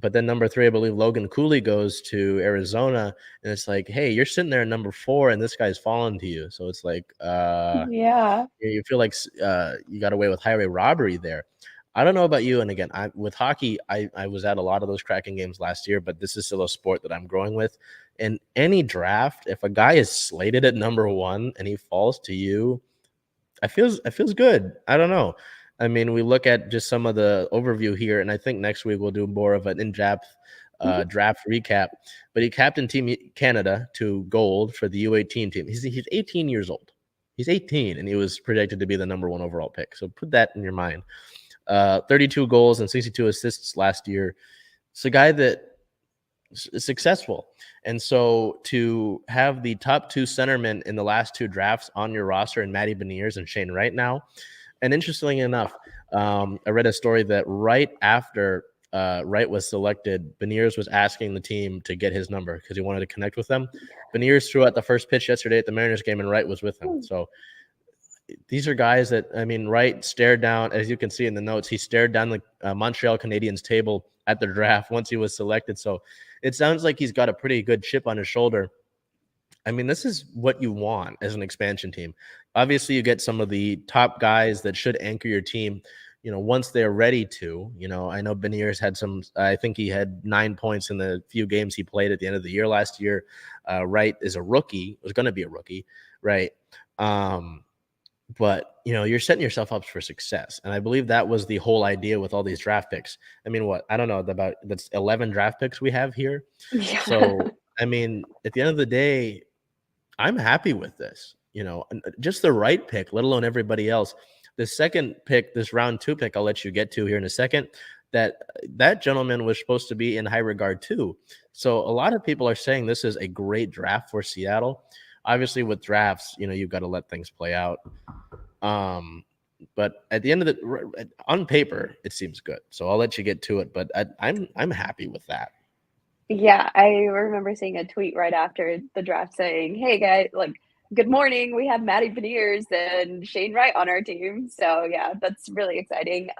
But then number 3, I believe Logan Cooley goes to Arizona, and it's like, hey, you're sitting there at number 4, and this guy's falling to you. So it's like, Yeah. you feel like you got away with highway robbery there. I don't know about you, and again, with hockey, I was at a lot of those Kraken games last year, but this is still a sport that I'm growing with. In any draft, if a guy is slated at number 1 and he falls to you, it feels good. I don't know. I mean, we look at just some of the overview here, and I think next week we'll do more of an in-depth draft recap. But he captained Team Canada to gold for the U18 team. He's 18 years old. He's 18, and he was projected to be the number 1 overall pick. So put that in your mind. 32 goals and 62 assists last year. It's a guy that is successful. And so to have the top 2 centermen in the last 2 drafts on your roster, and Matty Beniers and Shane Wright now. And interestingly enough, I read a story that right after Wright was selected, Beniers was asking the team to get his number because he wanted to connect with them. Beniers threw out the first pitch yesterday at the Mariners game, and Wright was with him. So these are guys that, I mean, Wright stared down, as you can see in the notes, he stared down the Montreal Canadiens table at the draft once he was selected. So it sounds like he's got a pretty good chip on his shoulder. I mean, this is what you want as an expansion team. Obviously, you get some of the top guys that should anchor your team, you know, once they're ready to. You know, I know Beniers had some, I think he had 9 points in the few games he played at the end of the year last year. Wright is a rookie, was going to be a rookie, right? But, you know, you're setting yourself up for success. And I believe that was the whole idea with all these draft picks. I mean, I don't know, that's 11 draft picks we have here. Yeah. So, I mean, at the end of the day, I'm happy with this, you know, just the right pick, let alone everybody else. The second pick, this round 2 pick, I'll let you get to here in a second, that gentleman was supposed to be in high regard too. So a lot of people are saying this is a great draft for Seattle. Obviously with drafts, you know, you've got to let things play out. But at the end of on paper, it seems good. So I'll let you get to it, but I'm happy with that. Yeah, I remember seeing a tweet right after the draft saying, "Hey guys, like, good morning. We have Matty Beniers and Shane Wright on our team." So yeah, that's really exciting.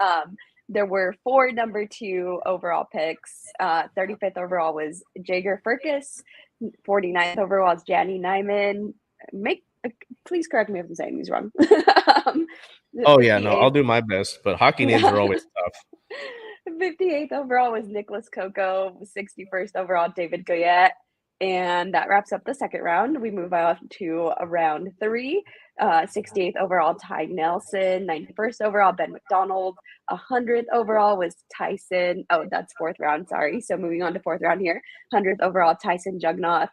There were 4 number 2 overall picks. 35th overall was Jager Furcus. 49th overall was Janny Nyman. please correct me if I'm saying these wrong. The Oh yeah, no, I'll 58th, do my best, but hockey names yeah. are always tough. 58th overall was Nicholas Coco, 61st overall David Goyette. And that wraps up the second round. We move on to round three. 68th overall, Ty Nelson. 91st overall, Ben McDonald. 100th overall was Tyson. Oh, that's fourth round. Sorry. So moving on to fourth round here. 100th overall, Tyson Jugnoth.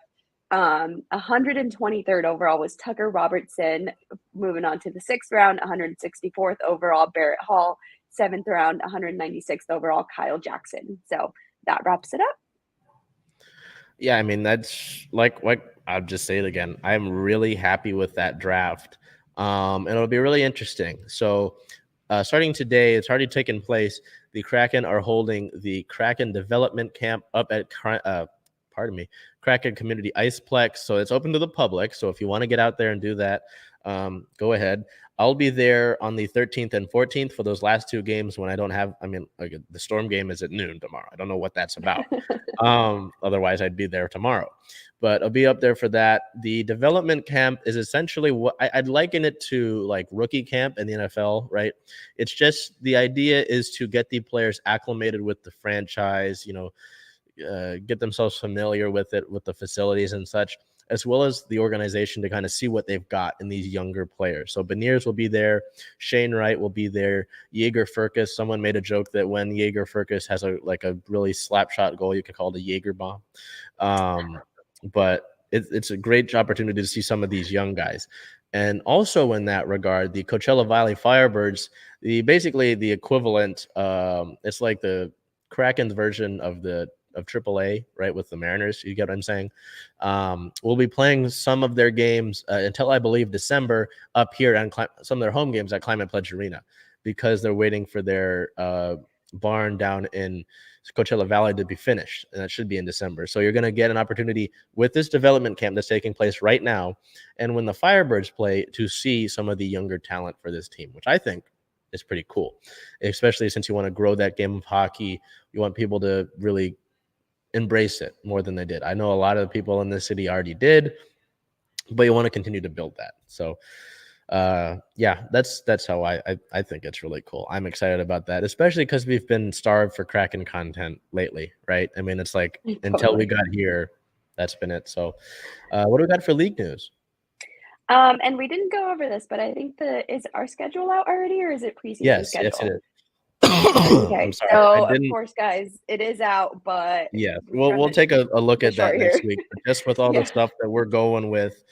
123rd overall was Tucker Robertson. Moving on to the sixth round, 164th overall, Barrett Hall. Seventh round, 196th overall, Kyle Jackson. So that wraps it up. Yeah, I mean that's like I'll just say it again. I'm really happy with that draft, and it'll be really interesting. So, starting today, it's already taken place. The Kraken are holding the Kraken development camp up at Kraken Community Iceplex. So it's open to the public. So if you want to get out there and do that, go ahead. I'll be there on the 13th and 14th for those last two games when I don't have, like the Storm game is at noon tomorrow. I don't know what that's about. Otherwise I'd be there tomorrow, but I'll be up there for that. The development camp is essentially what I'd liken it to, like rookie camp in the NFL, right? It's just, the idea is to get the players acclimated with the franchise, get themselves familiar with it, with the facilities and such, as well as the organization, to kind of see what they've got in these younger players. So Beniers will be there. Shane Wright will be there. Jaeger Furcus. Someone made a joke that when Jaeger Furcus has a really slap shot goal, you could call it a Jaeger bomb. But it's a great opportunity to see some of these young guys. And also in that regard, the Coachella Valley Firebirds, basically the equivalent, it's like the Kraken's version of AAA, right, with the Mariners. You get what I'm saying? We'll be playing some of their games until I believe December up here on some of their home games at Climate Pledge Arena, because they're waiting for their barn down in Coachella Valley to be finished, and that should be in December. So you're going to get an opportunity with this development camp that's taking place right now, and when the Firebirds play, to see some of the younger talent for this team, which I think is pretty cool, especially since you want to grow that game of hockey. You want people to really embrace it more than they did. I know a lot of the people in this city already did, but you want to continue to build that. So yeah, that's how I think it's really cool. I'm excited about that, especially because we've been starved for Kraken content lately, right? I mean, it's like until we got here, that's been it. So what do we got for league news? And we didn't go over this, but I think is our schedule out already, or is it preseason schedule? Yes, it is. Okay, I'm sorry. so of course, guys, it is out, but yeah, we'll take a look at that next week. But just with all the stuff that we're going with,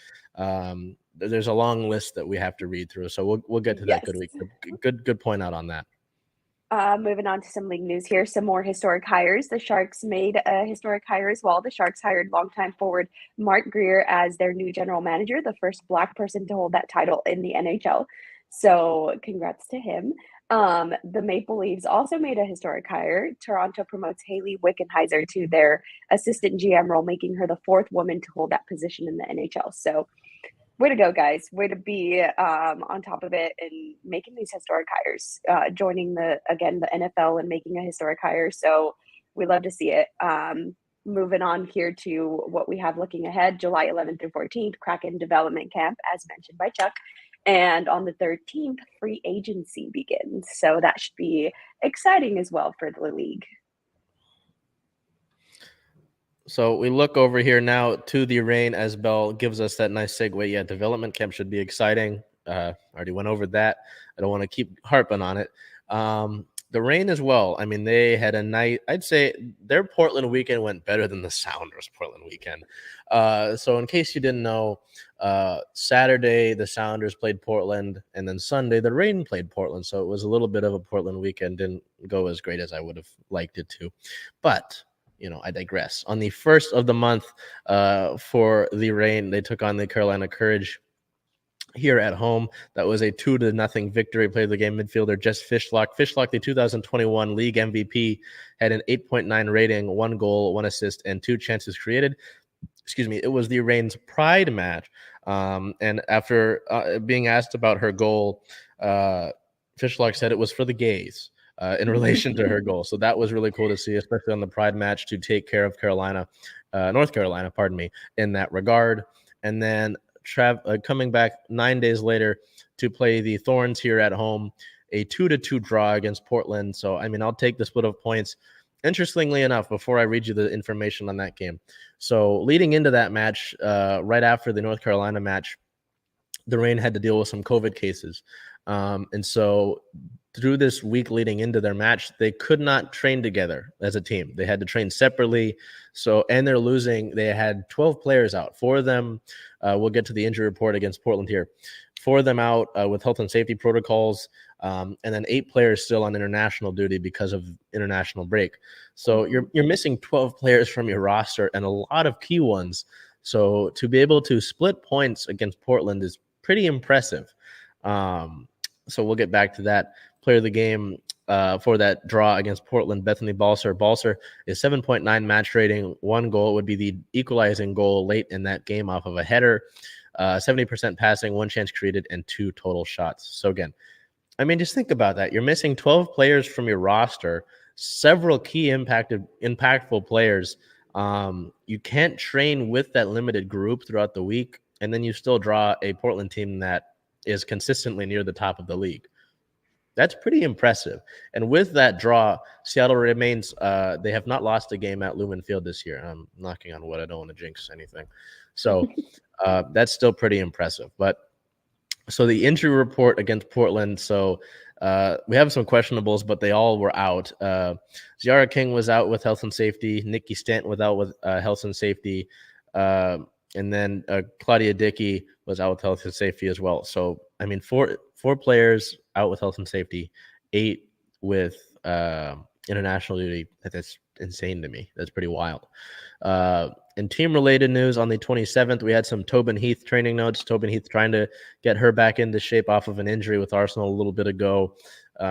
there's a long list that we have to read through. So we'll get to that good week. Good point out on that. Moving on to some league news here. Some more historic hires. The Sharks made a historic hire as well. The Sharks hired longtime forward Mark Greer as their new general manager, the first Black person to hold that title in the NHL. So congrats to him. The Maple Leafs also made a historic hire. Toronto promotes Haley Wickenheiser to their assistant GM role, making her the fourth woman to hold that position in the NHL. So way to go, guys. Way to be on top of it and making these historic hires, joining the NFL and making a historic hire. So we love to see it. Moving on here to what we have looking ahead, July 11th through 14th, Kraken Development Camp, as mentioned by Chuck. And on the 13th, free agency begins. So that should be exciting as well for the league. So we look over here now to the Reign, as Bell gives us that nice segue. Yeah, development camp should be exciting. Already went over that. I don't want to keep harping on it. The Reign as well. I mean, they had a night. I'd say their Portland weekend went better than the Sounders' Portland weekend. So in case you didn't know, Saturday the Sounders played Portland, and then Sunday the Reign played Portland. So it was a little bit of a Portland weekend. Didn't go as great as I would have liked it to, but I digress. On the first of the month, for the Reign, they took on the Carolina Courage here at home. That was a 2-0 victory. Played the game midfielder Jess Fishlock. Fishlock, the 2021 league MVP, had an 8.9 rating, 1 goal, 1 assist, and 2 chances created. Excuse me. It was the Reign's pride match. And after being asked about her goal, Fishlock said it was for the gays. In relation to her goal. So that was really cool to see, especially on the pride match, to take care of North Carolina, in that regard. And then coming back 9 days later to play the Thorns here at home, a 2-2 draw against Portland. So, I mean, I'll take the split of points. Interestingly enough, before I read you the information on that game, so leading into that match, right after the North Carolina match, the Reign had to deal with some COVID cases. And so through this week leading into their match, they could not train together as a team. They had to train separately. So, and they're losing. They had 12 players out. 4 of them, we'll get to the injury report against Portland here. 4 of them out with health and safety protocols. And then 8 players still on international duty because of international break. So you're missing 12 players from your roster and a lot of key ones. So to be able to split points against Portland is pretty impressive. So we'll get back to that. Player of the game for that draw against Portland, Bethany Balser. Balser is 7.9 match rating. 1 goal would be the equalizing goal late in that game off of a header. 70% passing, 1 chance created, and 2 total shots. So again, I mean, just think about that. You're missing 12 players from your roster, several key impactful players. You can't train with that limited group throughout the week, and then you still draw a Portland team that is consistently near the top of the league. That's pretty impressive. And with that draw, Seattle remains, they have not lost a game at Lumen Field this year. I'm knocking on wood. I don't want to jinx anything. So that's still pretty impressive. But so the injury report against Portland. So we have some questionables, but they all were out. Ziara King was out with health and safety. Nikki Stanton was out with health and safety. And then Claudia Dickey was out with health and safety as well. So, I mean, four players out with health and safety, 8 with international duty. That's insane to me. That's pretty wild. In team-related news, on the 27th, we had some Tobin Heath training notes. Tobin Heath trying to get her back into shape off of an injury with Arsenal a little bit ago,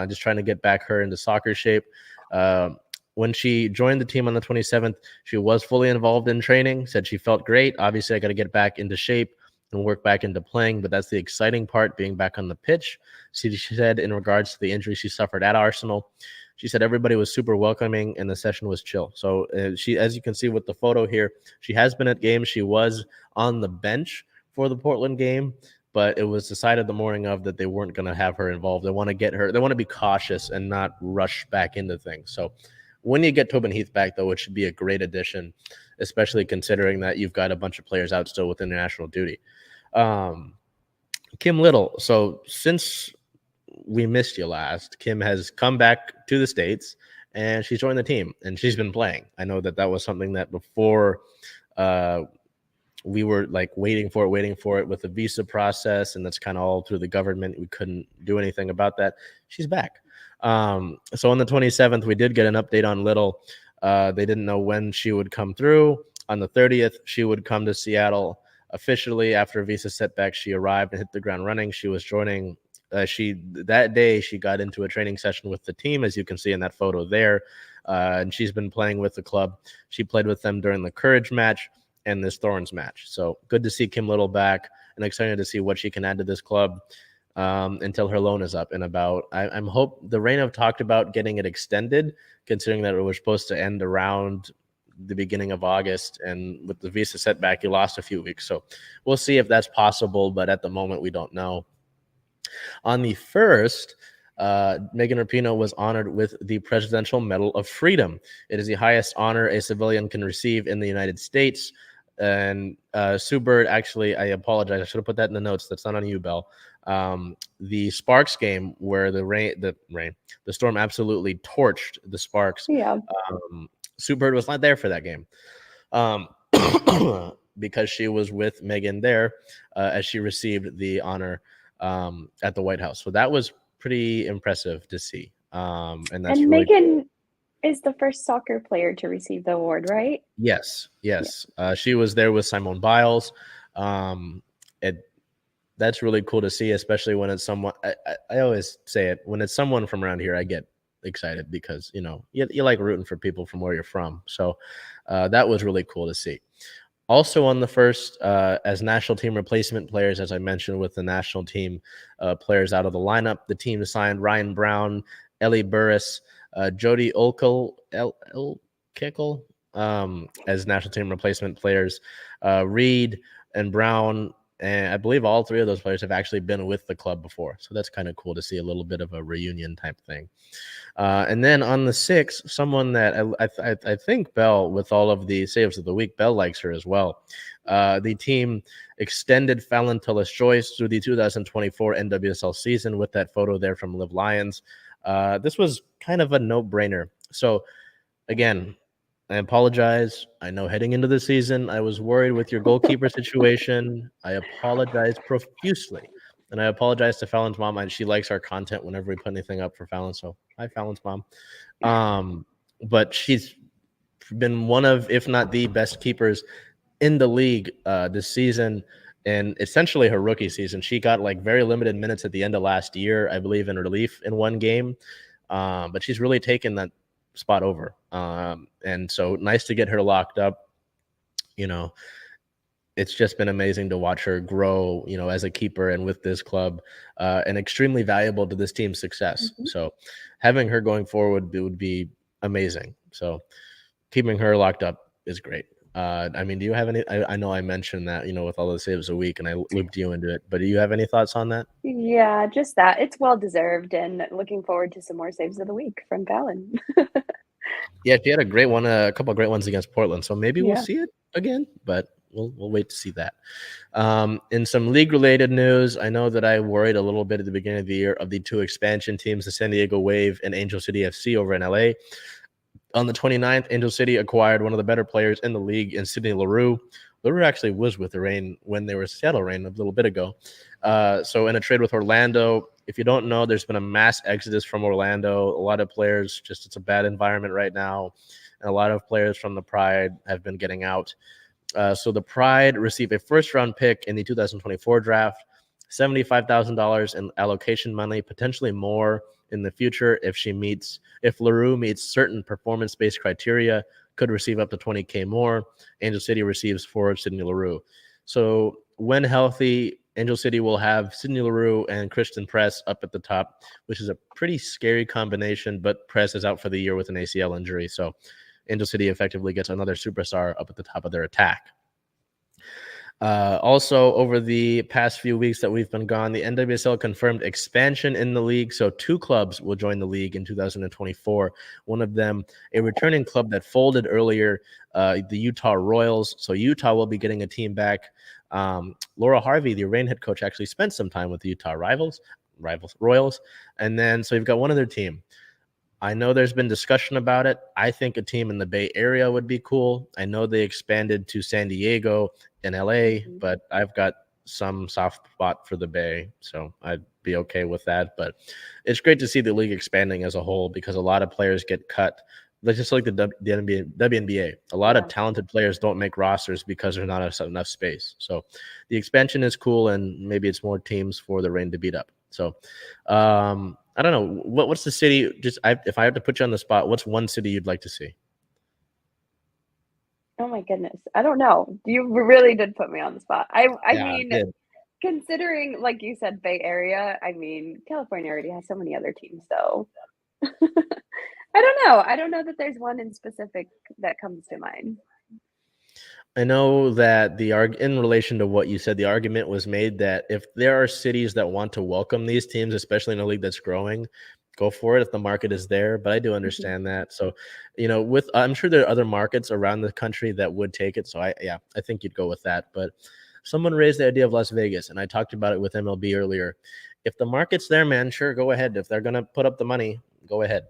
just trying to get back her into soccer shape. When she joined the team on the 27th, she was fully involved in training, said she felt great. Obviously, I got to get back into shape and work back into playing, but that's the exciting part, being back on the pitch. She said in regards to the injury she suffered at Arsenal, she said everybody was super welcoming and the session was chill. So she, as you can see with the photo here, she has been at games. She was on the bench for the Portland game, but it was decided the morning of that they weren't going to have her involved. They want to get her, they want to be cautious and not rush back into things. So when you get Tobin Heath back, though, it should be a great addition, especially considering that you've got a bunch of players out still with international duty. Kim Little. So since we missed you last, Kim has come back to the States and she's joined the team and she's been playing. I know that was something that before we were like waiting for it with the visa process, and that's kind of all through the government. We couldn't do anything about that. She's back. So on the 27th, we did get an update on Little. They didn't know when she would come through. On the 30th, she would come to Seattle officially after a visa setback. She arrived and hit the ground running. She was joining. That day she got into a training session with the team, as you can see in that photo there. And she's been playing with the club. She played with them during the Courage match and this Thorns match. So good to see Kim Little back, and excited to see what she can add to this club until her loan is up in about, I'm hope the Reign have talked about getting it extended, considering that it was supposed to end around the beginning of August, and with the visa setback, you lost a few weeks. So we'll see if that's possible, but at the moment we don't know. On the 1st, Megan Rapinoe was honored with the Presidential Medal of Freedom. It is the highest honor a civilian can receive in the United States. And Sue Bird, actually, I apologize, I should have put that in the notes. That's not on you, Belle. The Sparks game where the Storm absolutely torched the Sparks. Yeah. Sue Bird was not there for that game. Because she was with Megan there as she received the honor at the White House. So that was pretty impressive to see. And that's really Megan is the first soccer player to receive the award, right? Yes. She was there with Simone Biles. That's really cool to see, especially when it's someone, I always say it, when it's someone from around here, I get excited because, you like rooting for people from where you're from. So that was really cool to see. Also on the 1st, as national team replacement players, as I mentioned, with the national team players out of the lineup, the team signed Ryan Brown, Ellie Burris, Jody Olkill as national team replacement players. Reed and Brown And I believe all three of those players have actually been with the club before. So that's kind of cool to see a little bit of a reunion type thing. And then on the 6th, someone that I think Bell, with all of the saves of the week, Bell likes her as well. The team extended Fallon Tullis-Joyce through the 2024 NWSL season with that photo there from Liv Lions. This was kind of a no-brainer. So, again, I apologize. I know heading into the season, I was worried with your goalkeeper situation. I apologize profusely. And I apologize to Fallon's mom. And she likes our content whenever we put anything up for Fallon. So hi, Fallon's mom. But she's been one of, if not the best keepers in the league this season. And essentially her rookie season, she got like very limited minutes at the end of last year, I believe, in relief in one game. But she's really taken that spot over. And so nice to get her locked up. You know, it's just been amazing to watch her grow, you know, as a keeper and with this club, and extremely valuable to this team's success. Mm-hmm. So having her going forward would be amazing. So keeping her locked up is great. I mean, do you have any? I know I mentioned that, you know, with all the saves a week, and I looped you into it, but do you have any thoughts on that? Yeah, just that. It's well deserved, and looking forward to some more saves of the week from Fallon. Yeah, she had a great one, a couple of great ones against Portland. So maybe we'll Yeah. see it again, but we'll wait to see that. In some league-related news, I know that I worried a little bit at the beginning of the year of the two expansion teams, the San Diego Wave and Angel City FC over in LA. On the 29th, Angel City acquired one of the better players in the league in Sydney Leroux. Leroux actually was with the Reign when they were Seattle Reign a little bit ago. So in a trade with Orlando, if you don't know, there's been a mass exodus from Orlando. A lot of players, it's a bad environment right now. And a lot of players from the Pride have been getting out. So the Pride received a first-round pick in the 2024 draft, $75,000 in allocation money, potentially more in the future if Leroux meets certain performance-based criteria, could receive up to $20K more. Angel City receives forward Sydney Leroux. So when healthy, Angel City will have Sydney Leroux and Kristen Press up at the top, which is a pretty scary combination, but Press is out for the year with an ACL injury. So Angel City effectively gets another superstar up at the top of their attack. Also, over the past few weeks that we've been gone, the NWSL confirmed expansion in the league. So 2 clubs will join the league in 2024. One of them, a returning club that folded earlier, the Utah Royals. So Utah will be getting a team back. Laura Harvey, the Reign head coach, actually spent some time with the Utah Royals. And then, so you've got one other team. I know there's been discussion about it. I think a team in the Bay Area would be cool. I know they expanded to San Diego and LA, but I've got some soft spot for the Bay, so I'd be okay with that. But it's great to see the league expanding as a whole because a lot of players get cut. Just like the WNBA. A lot of talented players don't make rosters because there's not enough space. So the expansion is cool, and maybe it's more teams for the Reign to beat up. So I don't know. What's the city? If I have to put you on the spot, what's one city you'd like to see? Oh my goodness. I don't know. You really did put me on the spot. I Yeah, mean, considering, like you said, Bay Area, I mean, California already has so many other teams, though. I don't know. I don't know that there's one in specific that comes to mind. I know that in relation to what you said, the argument was made that if there are cities that want to welcome these teams, especially in a league that's growing, go for it if the market is there. But I do understand that. So, you know, I'm sure there are other markets around the country that would take it. So I think you'd go with that. But someone raised the idea of Las Vegas, and I talked about it with MLB earlier. If the market's there, man, sure, go ahead. If they're going to put up the money, go ahead.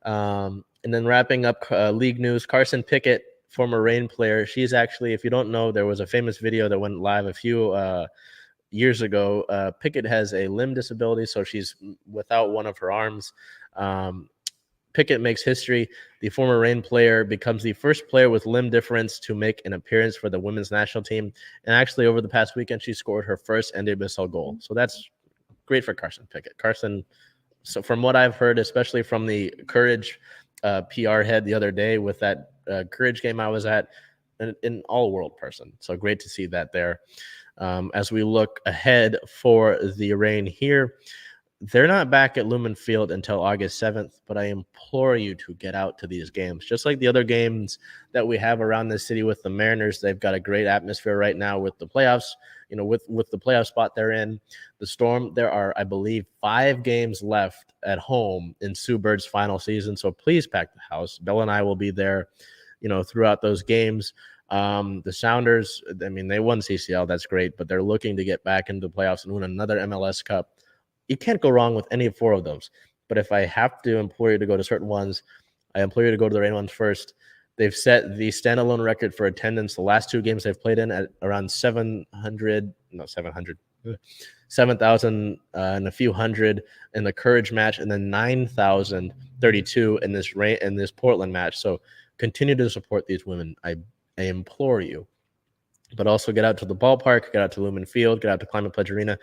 And then wrapping up league news, Carson Pickett, former Reign player. She's actually, if you don't know, there was a famous video that went live a few years ago. Pickett has a limb disability, so she's without one of her arms. Pickett makes history. The former Reign player becomes the first player with limb difference to make an appearance for the women's national team. And actually, over the past weekend, she scored her first NWSL goal. So that's great for Carson Pickett. So from what I've heard, especially from the Courage PR head the other day with that Courage game I was at, an all-world person. So great to see that there. As we look ahead for the Reign here, they're not back at Lumen Field until August 7th, but I implore you to get out to these games. Just like the other games that we have around the city with the Mariners, they've got a great atmosphere right now with the playoffs. with the playoff spot they're in. The Storm, there are, I believe, 5 games left at home in Sue Bird's final season. So please pack the house. Bill and I will be there, throughout those games. The Sounders, I mean, they won CCL. That's great, but they're looking to get back into the playoffs and win another MLS Cup. You can't go wrong with any 4 of those. But if I have to implore you to go to certain ones, I implore you to go to the rain ones first. They've set the standalone record for attendance the last 2 games they've played in at around 7,000 and a few hundred in the Courage match, and then 9,032 in this Portland match. So continue to support these women. I implore you. But also get out to the ballpark, get out to Lumen Field, get out to Climate Pledge Arena.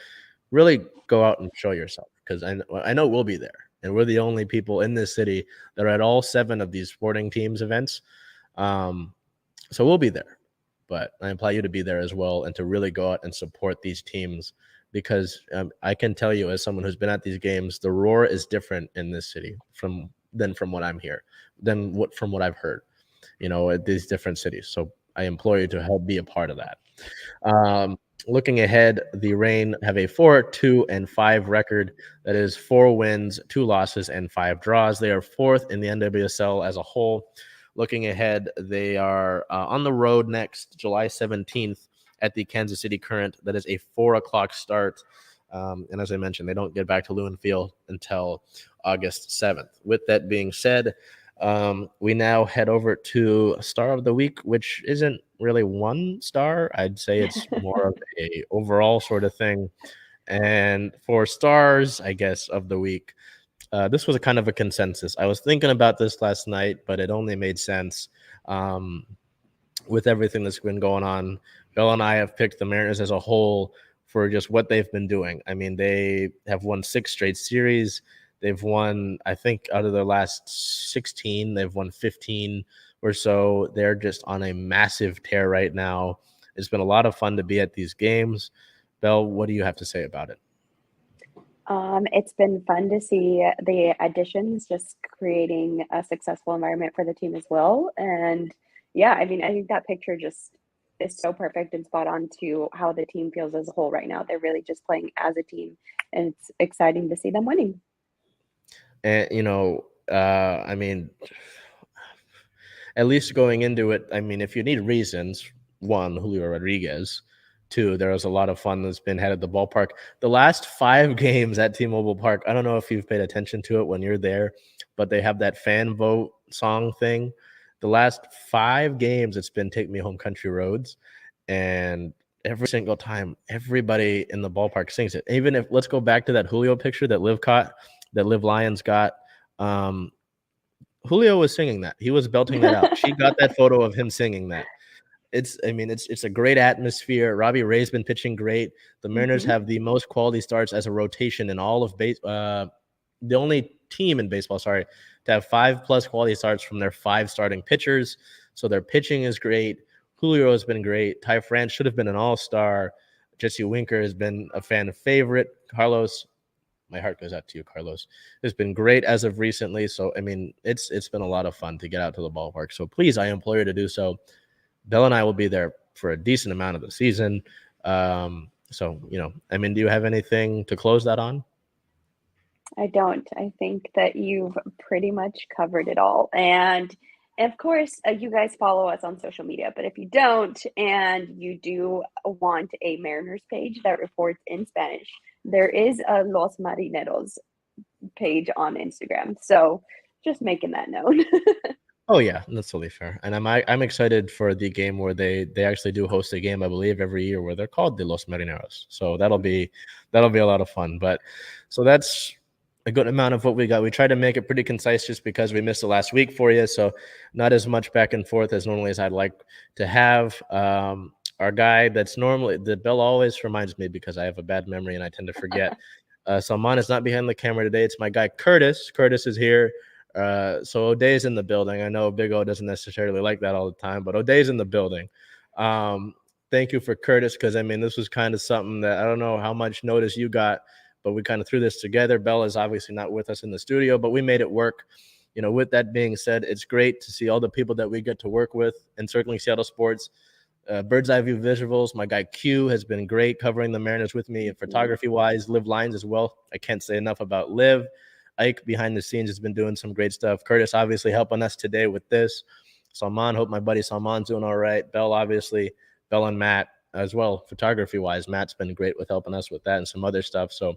Really go out and show yourself, because I know we'll be there. And we're the only people in this city that are at all 7 of these sporting teams events. So we'll be there. But I imply you to be there as well and to really go out and support these teams, because I can tell you, as someone who's been at these games, the roar is different in this city from what I'm here, from what I've heard, at these different cities. So I implore you to help be a part of that. Looking ahead, the Reign have a 4-2-5 record. That is 4 wins, 2 losses, and 5 draws. They are 4th in the NWSL as a whole. Looking ahead, they are on the road next July 17th at the Kansas City Current. That is a 4:00 start. And as I mentioned, they don't get back to Lumen Field until August 7th. With that being said, we now head over to Star of the Week, which isn't really one star. I'd say it's more of a overall sort of thing. And for stars, I guess, of the week, this was a kind of a consensus. I was thinking about this last night, but it only made sense with everything that's been going on. Bill and I have picked the Mariners as a whole for just what they've been doing. I mean, they have won 6 straight series. They've won, I think, out of their last 16, they've won 15 or so. They're just on a massive tear right now. It's been a lot of fun to be at these games. Belle, what do you have to say about it? It's been fun to see the additions just creating a successful environment for the team as well. And yeah, I mean, I think that picture just is so perfect and spot on to how the team feels as a whole right now. They're really just playing as a team, and it's exciting to see them winning. And, I mean, at least going into it, I mean, if you need reasons, 1, Julio Rodriguez. 2, there was a lot of fun that's been had at the ballpark. The last 5 games at T-Mobile Park, I don't know if you've paid attention to it when you're there, but they have that fan vote song thing. The last 5 games, it's been Take Me Home Country Roads. And every single time, everybody in the ballpark sings it. Even if, let's go back to that Julio picture that Liv Lyons got. Julio was singing that. He was belting that out. She got that photo of him singing that. It's a great atmosphere. Robbie Ray's been pitching great. The Mariners have the most quality starts as a rotation in all of the only team in baseball, to have 5+ quality starts from their 5 starting pitchers. So their pitching is great. Julio has been great. Ty France should have been an all-star. Jesse Winker has been a fan favorite. Carlos, my heart goes out to you, Carlos. Has been great as of recently. So, I mean, it's been a lot of fun to get out to the ballpark. So please, I implore you to do so. Bill and I will be there for a decent amount of the season. So, I mean, do you have anything to close that on? I don't. I think that you've pretty much covered it all. And of course, you guys follow us on social media. But if you don't, and you do want a Mariners page that reports in Spanish, there is a Los Marineros page on Instagram. So just making that known. Oh yeah, that's totally fair. And I'm excited for the game where they actually do host a game, I believe, every year where they're called the Los Marineros. So that'll be a lot of fun. But so that's a good amount of what we got. We tried to make it pretty concise just because we missed the last week for you. So not as much back and forth as normally as I'd like to have. Our guy that's normally, the Bill always reminds me because I have a bad memory and I tend to forget. Salman is not behind the camera today. It's my guy, Curtis. Curtis is here. So O'Day's in the building. I know Big O doesn't necessarily like that all the time, but O'Day's in the building. Thank you for Curtis, because I mean, this was kind of something that I don't know how much notice you got, but we kind of threw this together. Bella is obviously not with us in the studio, but we made it work. With that being said, it's great to see all the people that we get to work with in Circling Seattle Sports. bird's eye view visuals. My guy Q has been great covering the Mariners with me, photography wise. Liv Lines as well. I can't say enough about Liv. Ike behind the scenes has been doing some great stuff. Curtis obviously helping us today with this. Salman, hope my buddy Salman's doing all right. Bell, obviously, Bell and Matt as well, photography wise. Matt's been great with helping us with that and some other stuff. So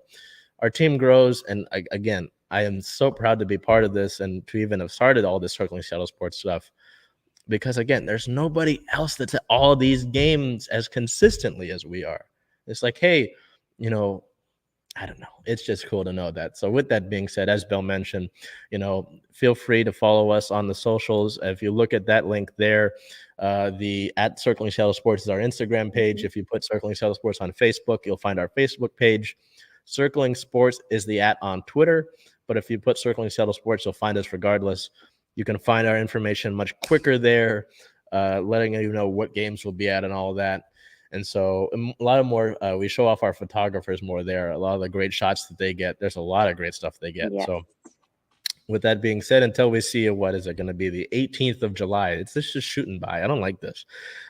our team grows. And again, I am so proud to be part of this and to even have started all this Circling Seattle Sports stuff. Because again, there's nobody else that's at all these games as consistently as we are. It's like, hey, I don't know. It's just cool to know that. So with that being said, as Bill mentioned, feel free to follow us on the socials. If you look at that link there, the at Circling Seattle Sports is our Instagram page. If you put Circling Seattle Sports on Facebook, you'll find our Facebook page. Circling Sports is the @ on Twitter. But if you put Circling Seattle Sports, you'll find us regardless. You can find our information much quicker there, letting you know what games we'll be at and all of that. And so a lot of more, we show off our photographers more there. A lot of the great shots that they get. There's a lot of great stuff they get. Yes. So with that being said, until we see you, what is it going to be? The 18th of July. It's just shooting by. I don't like this.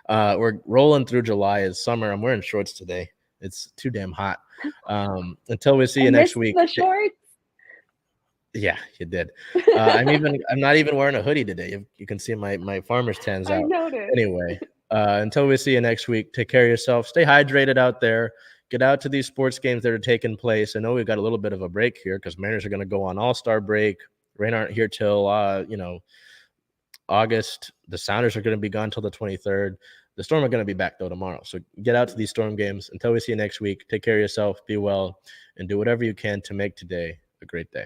We're rolling through July. It's summer. I'm wearing shorts today. It's too damn hot. Until we see you next week. The shorts. Yeah, you did. I'm not even wearing a hoodie today. You can see my farmer's tans out. I noticed. Anyway, until we see you next week, take care of yourself. Stay hydrated out there. Get out to these sports games that are taking place. I know we've got a little bit of a break here because Mariners are going to go on All-Star break. Rain aren't here till August. The Sounders are going to be gone till the 23rd. The Storm are going to be back though tomorrow. So get out to these Storm games. Until we see you next week, take care of yourself. Be well, and do whatever you can to make today a great day.